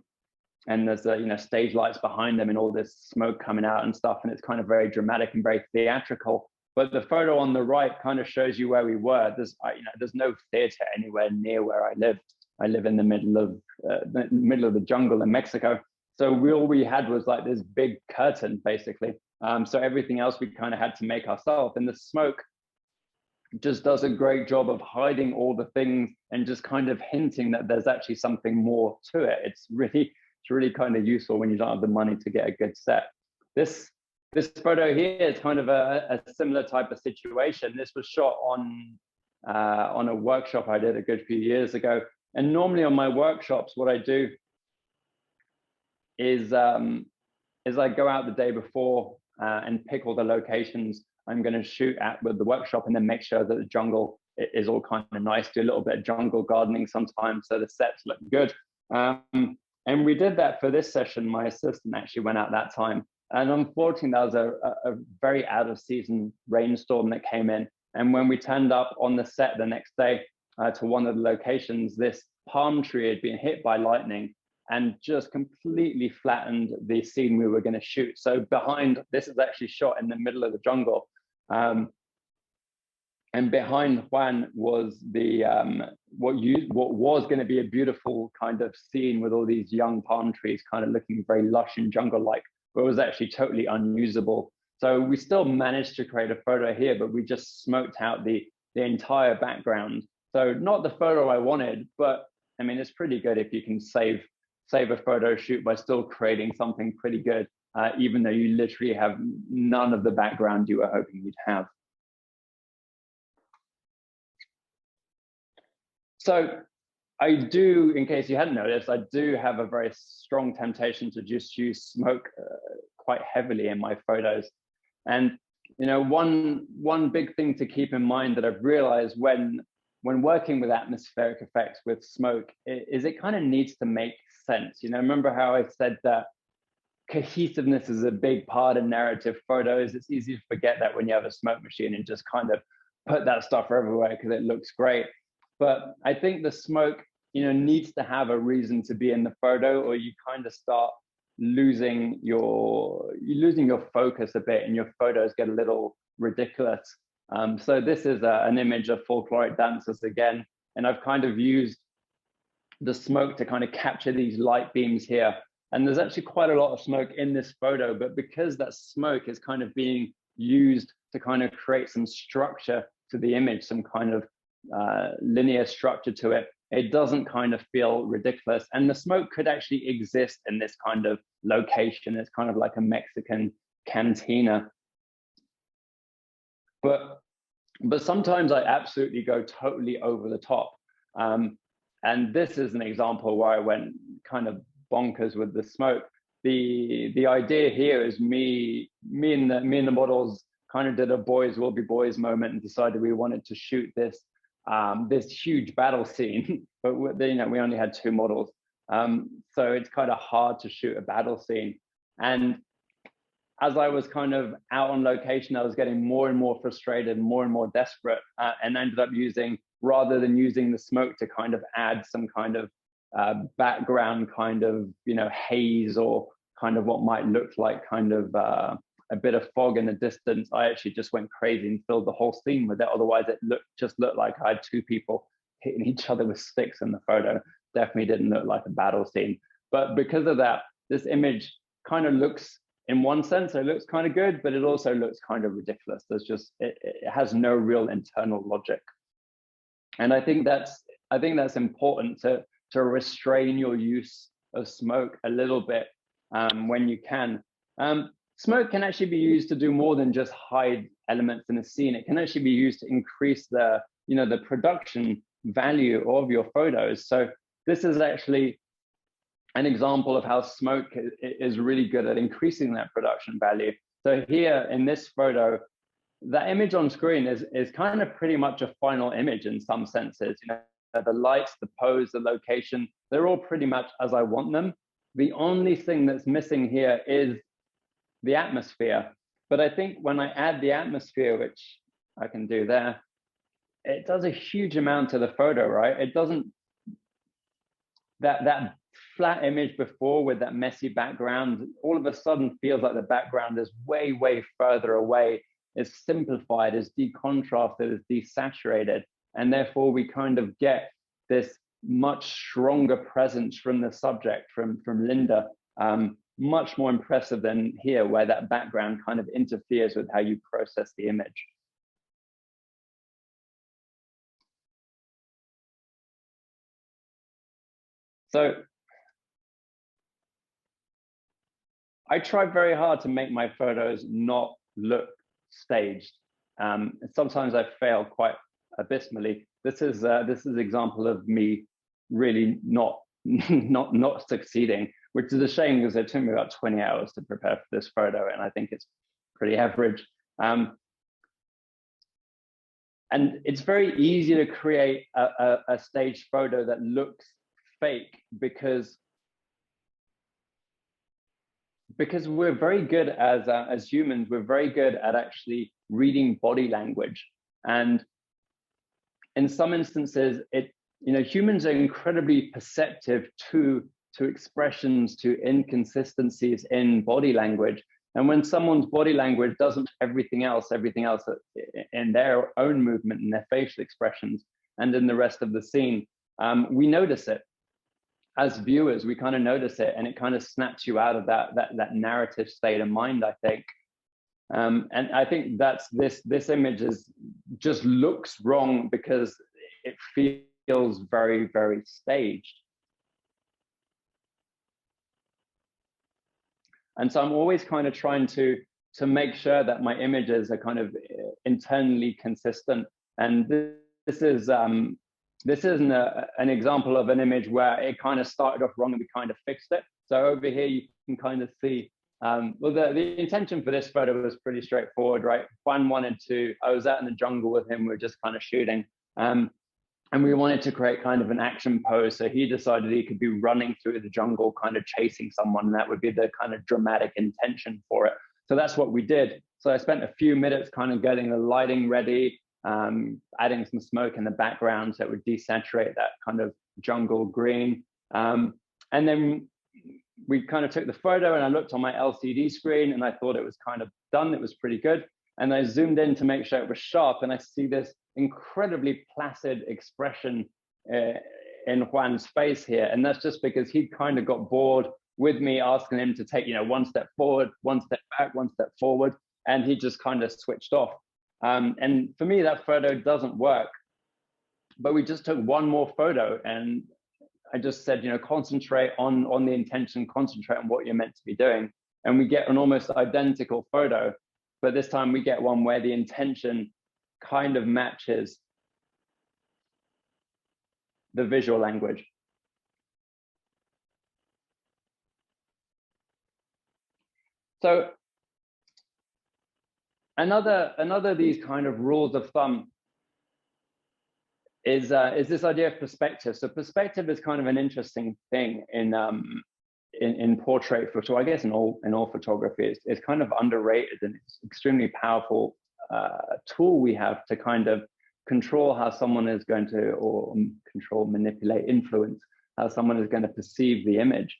there's you know, stage lights behind them and all this smoke coming out and stuff. And it's kind of very dramatic and very theatrical. But the photo on the right kind of shows you where we were. There's you know, there's no theater anywhere near where I live. I live in the middle of the jungle in Mexico. So all we had was like this big curtain, basically. So everything else we kind of had to make ourselves. And the smoke just does a great job of hiding all the things and just kind of hinting that there's actually something more to it. It's really kind of useful when you don't have the money to get a good set. This photo here is kind of a similar type of situation. This was shot on a workshop I did a good few years ago. And normally on my workshops, what I do is I go out the day before and pick all the locations I'm going to shoot at with the workshop, and then make sure that the jungle is all kind of nice. Do a little bit of jungle gardening sometimes so the sets look good. And we did that for this session. My assistant actually went out that time. And unfortunately, there was a very out of season rainstorm that came in. And when we turned up on the set the next day to one of the locations, this palm tree had been hit by lightning and just completely flattened the scene we were going to shoot. So behind, this is actually shot in the middle of the jungle. And behind Juan was the what was going to be a beautiful kind of scene with all these young palm trees, kind of looking very lush and jungle-like, but was actually totally unusable. So we still managed to create a photo here, but we just smoked out the entire background. So not the photo I wanted, but I mean, it's pretty good if you can save a photo shoot by still creating something pretty good, even though you literally have none of the background you were hoping you'd have. So I do, in case you hadn't noticed, I do have a very strong temptation to just use smoke quite heavily in my photos. And you know, one big thing to keep in mind that I've realized when working with atmospheric effects with smoke is it kind of needs to make sense. You know, remember how I said that cohesiveness is a big part of narrative photos? It's easy to forget that when you have a smoke machine and just kind of put that stuff everywhere because it looks great. But I think the smoke, you know, needs to have a reason to be in the photo, or you kind of start losing your focus a bit, and your photos get a little ridiculous. So this is an image of folkloric dancers again, and I've kind of used the smoke to kind of capture these light beams here. And there's actually quite a lot of smoke in this photo, but because that smoke is kind of being used to kind of create some structure to the image, some kind of linear structure to it, it doesn't kind of feel ridiculous. And the smoke could actually exist in this kind of location. It's kind of like a Mexican cantina. But sometimes I absolutely go totally over the top. And this is an example where I went kind of bonkers with the smoke. The idea here is me and the models kind of did a boys will be boys moment and decided we wanted to shoot this huge battle scene, but you know, we only had 2 models. So it's kind of hard to shoot a battle scene. And as I was kind of out on location, I was getting more and more frustrated, more and more desperate, and ended up rather than using the smoke to kind of add some kind of background, kind of, you know, haze, or kind of what might look like kind of a bit of fog in the distance, I actually just went crazy and filled the whole scene with it. Otherwise, it just looked like I had 2 people hitting each other with sticks in the photo. Definitely didn't look like a battle scene. But because of that, this image kind of looks, in one sense, it looks kind of good, but it also looks kind of ridiculous. There's just, it has no real internal logic. And I think that's important to restrain your use of smoke a little bit when you can. Smoke can actually be used to do more than just hide elements in a scene. It can actually be used to increase the production value of your photos. So this is actually an example of how smoke is really good at increasing that production value. So here in this photo, that image on screen is kind of pretty much a final image in some senses. You know, the lights, the pose, the location, they're all pretty much as I want them. The only thing that's missing here is the atmosphere. But I think when I add the atmosphere, which I can do there, it does a huge amount to the photo, right? It doesn't, that flat image before with that messy background, all of a sudden feels like the background is way, way further away. It's simplified, it's decontrasted, it's desaturated. And therefore we kind of get this much stronger presence from the subject, from Linda, much more impressive than here, where that background kind of interferes with how you process the image. So I try very hard to make my photos not look staged. Sometimes I fail quite abysmally. This is an example of me really not succeeding, which is a shame because it took me about 20 hours to prepare for this photo, and I think it's pretty average. And it's very easy to create a staged photo that looks fake because we're very good as humans, we're very good at actually reading body language. And in some instances, humans are incredibly perceptive to expressions, to inconsistencies in body language. And when someone's body language doesn't everything else in their own movement and their facial expressions and in the rest of the scene, we notice it. As viewers, we kind of notice it, and it kind of snaps you out of that narrative state of mind, I think. And I think that's this image is just looks wrong because it feels very, very staged. And so I'm always kind of trying to make sure that my images are kind of internally consistent. And this is an example of an image where it kind of started off wrong and we kind of fixed it. So over here you can kind of see, well, the intention for this photo was pretty straightforward, right? Juan wanted to, I was out in the jungle with him, we were just kind of shooting. And we wanted to create kind of an action pose. So he decided he could be running through the jungle, kind of chasing someone. And that would be the kind of dramatic intention for it. So that's what we did. So I spent a few minutes kind of getting the lighting ready, adding some smoke in the background so it would desaturate that kind of jungle green. And then we kind of took the photo, and I looked on my LCD screen and I thought it was kind of done. It was pretty good. And I zoomed in to make sure it was sharp, and I see this incredibly placid expression in Juan's face here. And that's just because he kind of got bored with me asking him to take, one step forward, one step back, one step forward, and he just kind of switched off. And for me, that photo doesn't work. But we just took one more photo, and I just said, concentrate on the intention, concentrate on what you're meant to be doing. And we get an almost identical photo, but this time we get one where the intention kind of matches the visual language. So another of these kind of rules of thumb is this idea of perspective. So perspective is kind of an interesting thing in portrait photo. I guess in all photography, it's kind of underrated, and it's extremely powerful tool we have to kind of control how someone is going to, or control, manipulate, influence how someone is going to perceive the image.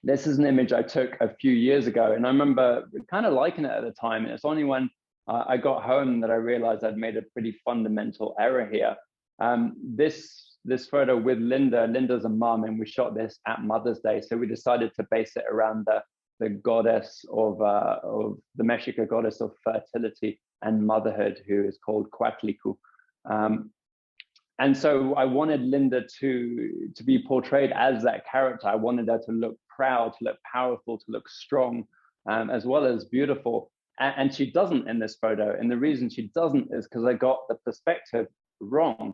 This is an image I took a few years ago, and I remember kind of liking it at the time. And it's only when I got home that I realized I'd made a pretty fundamental error here. This photo with Linda's a mom, and we shot this at Mother's Day. So we decided to base it around the goddess of the Mexica goddess of fertility and motherhood, who is called Coatlicue. And so I wanted Linda to be portrayed as that character. I wanted her to look proud, to look powerful, to look strong, as well as beautiful. And she doesn't in this photo. And the reason she doesn't is because I got the perspective wrong.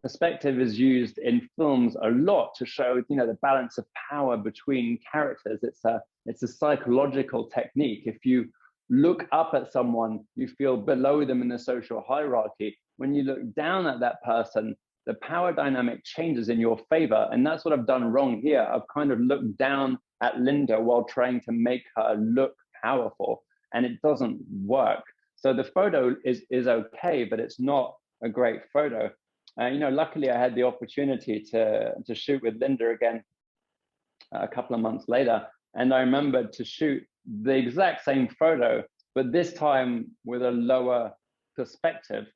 Perspective is used in films a lot to show, the balance of power between characters. It's a psychological technique. If you look up at someone, you feel below them in the social hierarchy. When you look down at that person, the power dynamic changes in your favor. And that's what I've done wrong here. I've kind of looked down at Linda while trying to make her look powerful, and it doesn't work. So the photo is okay, but it's not a great photo. Luckily I had the opportunity to shoot with Linda again a couple of months later. And I remembered to shoot the exact same photo, but this time with a lower perspective.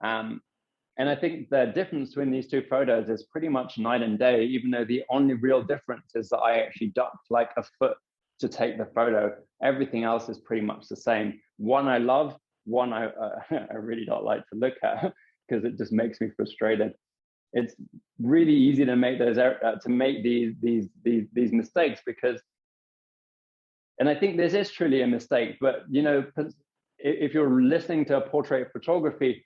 And I think the difference between these two photos is pretty much night and day, even though the only real difference is that I actually ducked like a foot to take the photo. Everything else is pretty much the same. One I love, one I really don't like to look at because it just makes me frustrated. It's really easy to make these mistakes because, and I think this is truly a mistake, but if you're listening to a portrait photography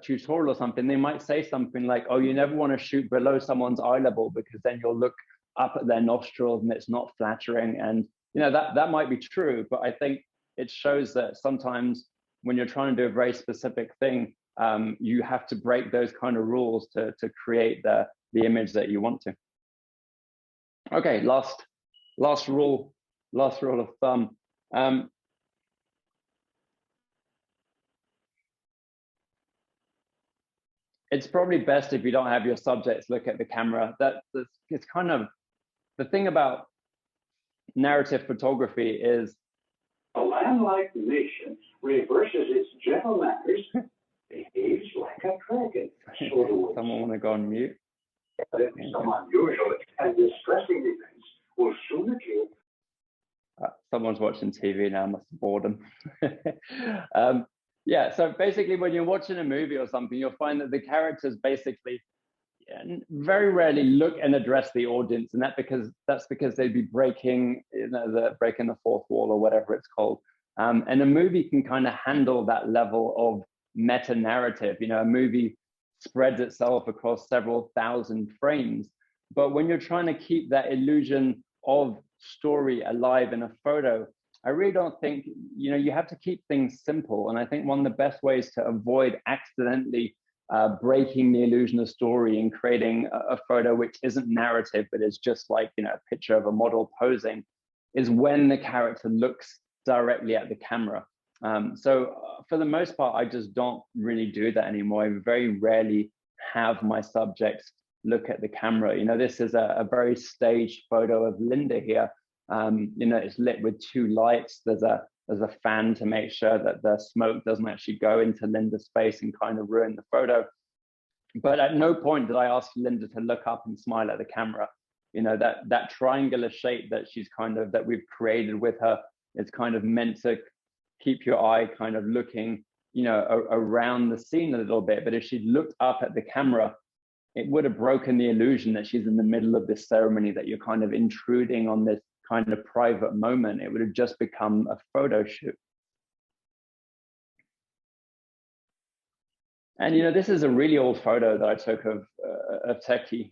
tutorial or something, they might say something like, oh, you never want to shoot below someone's eye level because then you'll look up at their nostrils and it's not flattering. And that might be true, but I think it shows that sometimes when you're trying to do a very specific thing, you have to break those kind of rules to create the image that you want to. Okay, last rule of thumb. It's probably best if you don't have your subjects look at the camera. It's kind of the thing about narrative photography is a landlocked nation reverses its gentle manners, behaves like a dragon. someone want to go on mute? Some unusual and distressing events will soon appear. Someone's watching TV now, must have bored them. Yeah, so basically when you're watching a movie or something, you'll find that the characters basically very rarely look and address the audience, and that's because they'd be breaking, breaking the fourth wall or whatever it's called. And a movie can kind of handle that level of meta narrative. A movie spreads itself across several thousand frames, but when you're trying to keep that illusion of story alive in a photo, I really don't think, you have to keep things simple. And I think one of the best ways to avoid accidentally breaking the illusion of story and creating a photo which isn't narrative, but is just like, a picture of a model posing, is when the character looks directly at the camera. So for the most part, I just don't really do that anymore. I very rarely have my subjects look at the camera. This is a very staged photo of Linda here. It's lit with two lights. There's a fan to make sure that the smoke doesn't actually go into Linda's face and kind of ruin the photo. But at no point did I ask Linda to look up and smile at the camera. That triangular shape that we've created with her is kind of meant to keep your eye kind of looking, around the scene a little bit. But if she looked up at the camera, it would have broken the illusion that she's in the middle of this ceremony, that you're kind of intruding on this kind of private moment. It would have just become a photo shoot. And this is a really old photo that I took of Techie.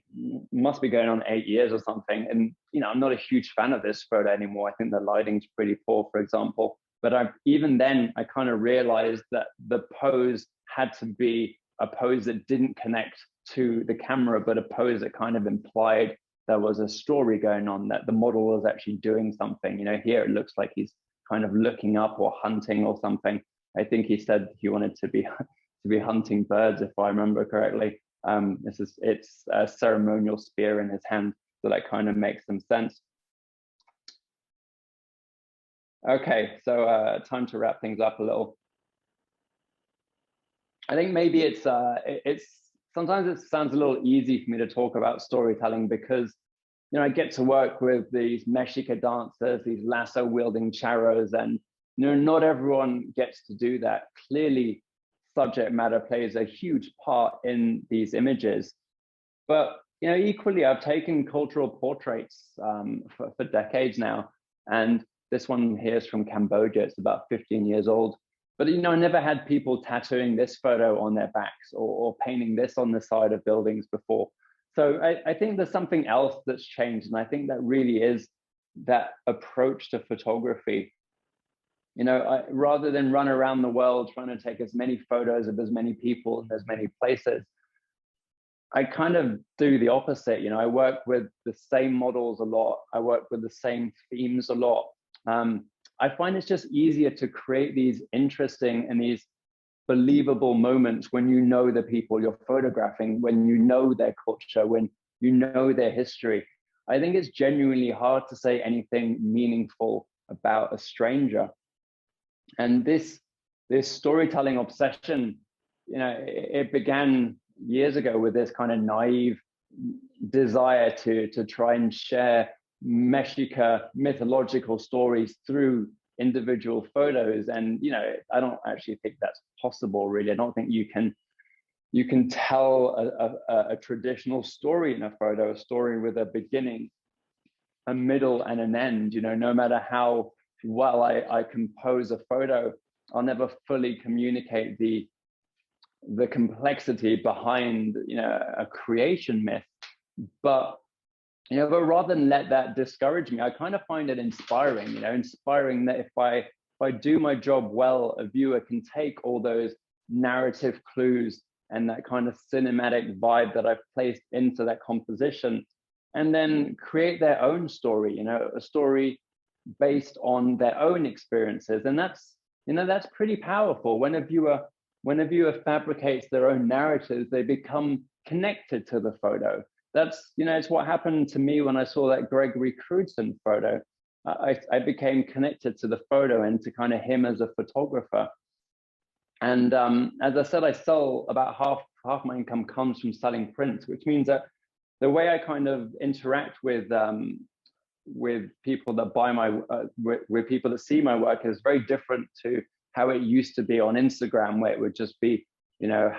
Must be going on 8 years or something. And I'm not a huge fan of this photo anymore. I think the lighting's pretty poor, for example. But even then, I kind of realized that the pose had to be a pose that didn't connect to the camera, but a pose that kind of implied there was a story going on, that the model was actually doing something. Here it looks like he's kind of looking up or hunting or something. I think he said he wanted to be hunting birds, if I remember correctly. It's a ceremonial spear in his hand, so that kind of makes some sense. Okay, so time to wrap things up a little. I think maybe it's sometimes it sounds a little easy for me to talk about storytelling because I get to work with these Mexica dancers, these lasso wielding charros, and not everyone gets to do that. Clearly, subject matter plays a huge part in these images. But equally, I've taken cultural portraits for decades now, and this one here is from Cambodia. It's about 15 years old. But I never had people tattooing this photo on their backs or painting this on the side of buildings before. So I think there's something else that's changed, and I think that really is that approach to photography. Rather than run around the world trying to take as many photos of as many people and as many places, I kind of do the opposite. I work with the same models a lot. I work with the same themes a lot. I find it's just easier to create these interesting and these believable moments when you know the people you're photographing, when you know their culture, when you know their history. I think it's genuinely hard to say anything meaningful about a stranger. And this storytelling obsession, it began years ago with this kind of naive desire to try and share Mexica mythological stories through individual photos. And I don't actually think that's possible, really. I don't think you can tell a traditional story in a photo, a story with a beginning, a middle, and an end. No matter how well I compose a photo, I'll never fully communicate the complexity behind a creation myth. But rather than let that discourage me, I kind of find it inspiring. Inspiring that if I do my job well, a viewer can take all those narrative clues and that kind of cinematic vibe that I've placed into that composition, and then create their own story. A story based on their own experiences. And that's pretty powerful. When a viewer fabricates their own narratives, they become connected to the photo. That's it's what happened to me when I saw that Gregory Crewdson photo. I became connected to the photo and to kind of him as a photographer. And as I said, I sell about half my income comes from selling prints, which means that the way I kind of interact with people that buy my with people that see my work is very different to how it used to be on Instagram, where it would just be, you know,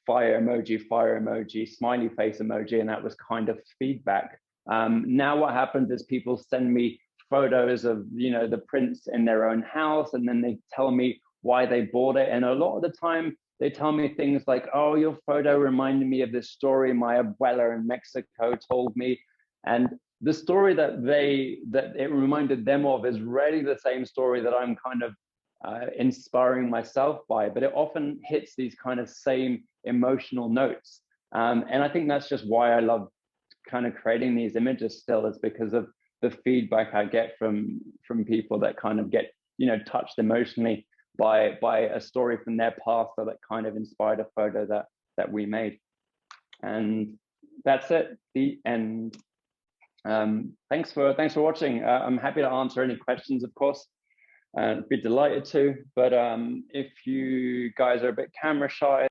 fire emoji, smiley face emoji, and that was kind of feedback. Now what happens is people send me photos of, you know, the prints in their own house, and then they tell me why they bought it. And a lot of the time they tell me things like, oh, your photo reminded me of this story my abuela in Mexico told me. And the story that it reminded them of is really the same story that I'm kind of inspiring myself by, but it often hits these kind of same emotional notes. And I think that's just why I love kind of creating these images still, is because of the feedback I get from people that kind of get, you know, touched emotionally by a story from their past, or that kind of inspired a photo that we made. And that's it, the end. Thanks for watching. I'm happy to answer any questions, of course. Be delighted to, but if you guys are a bit camera shy,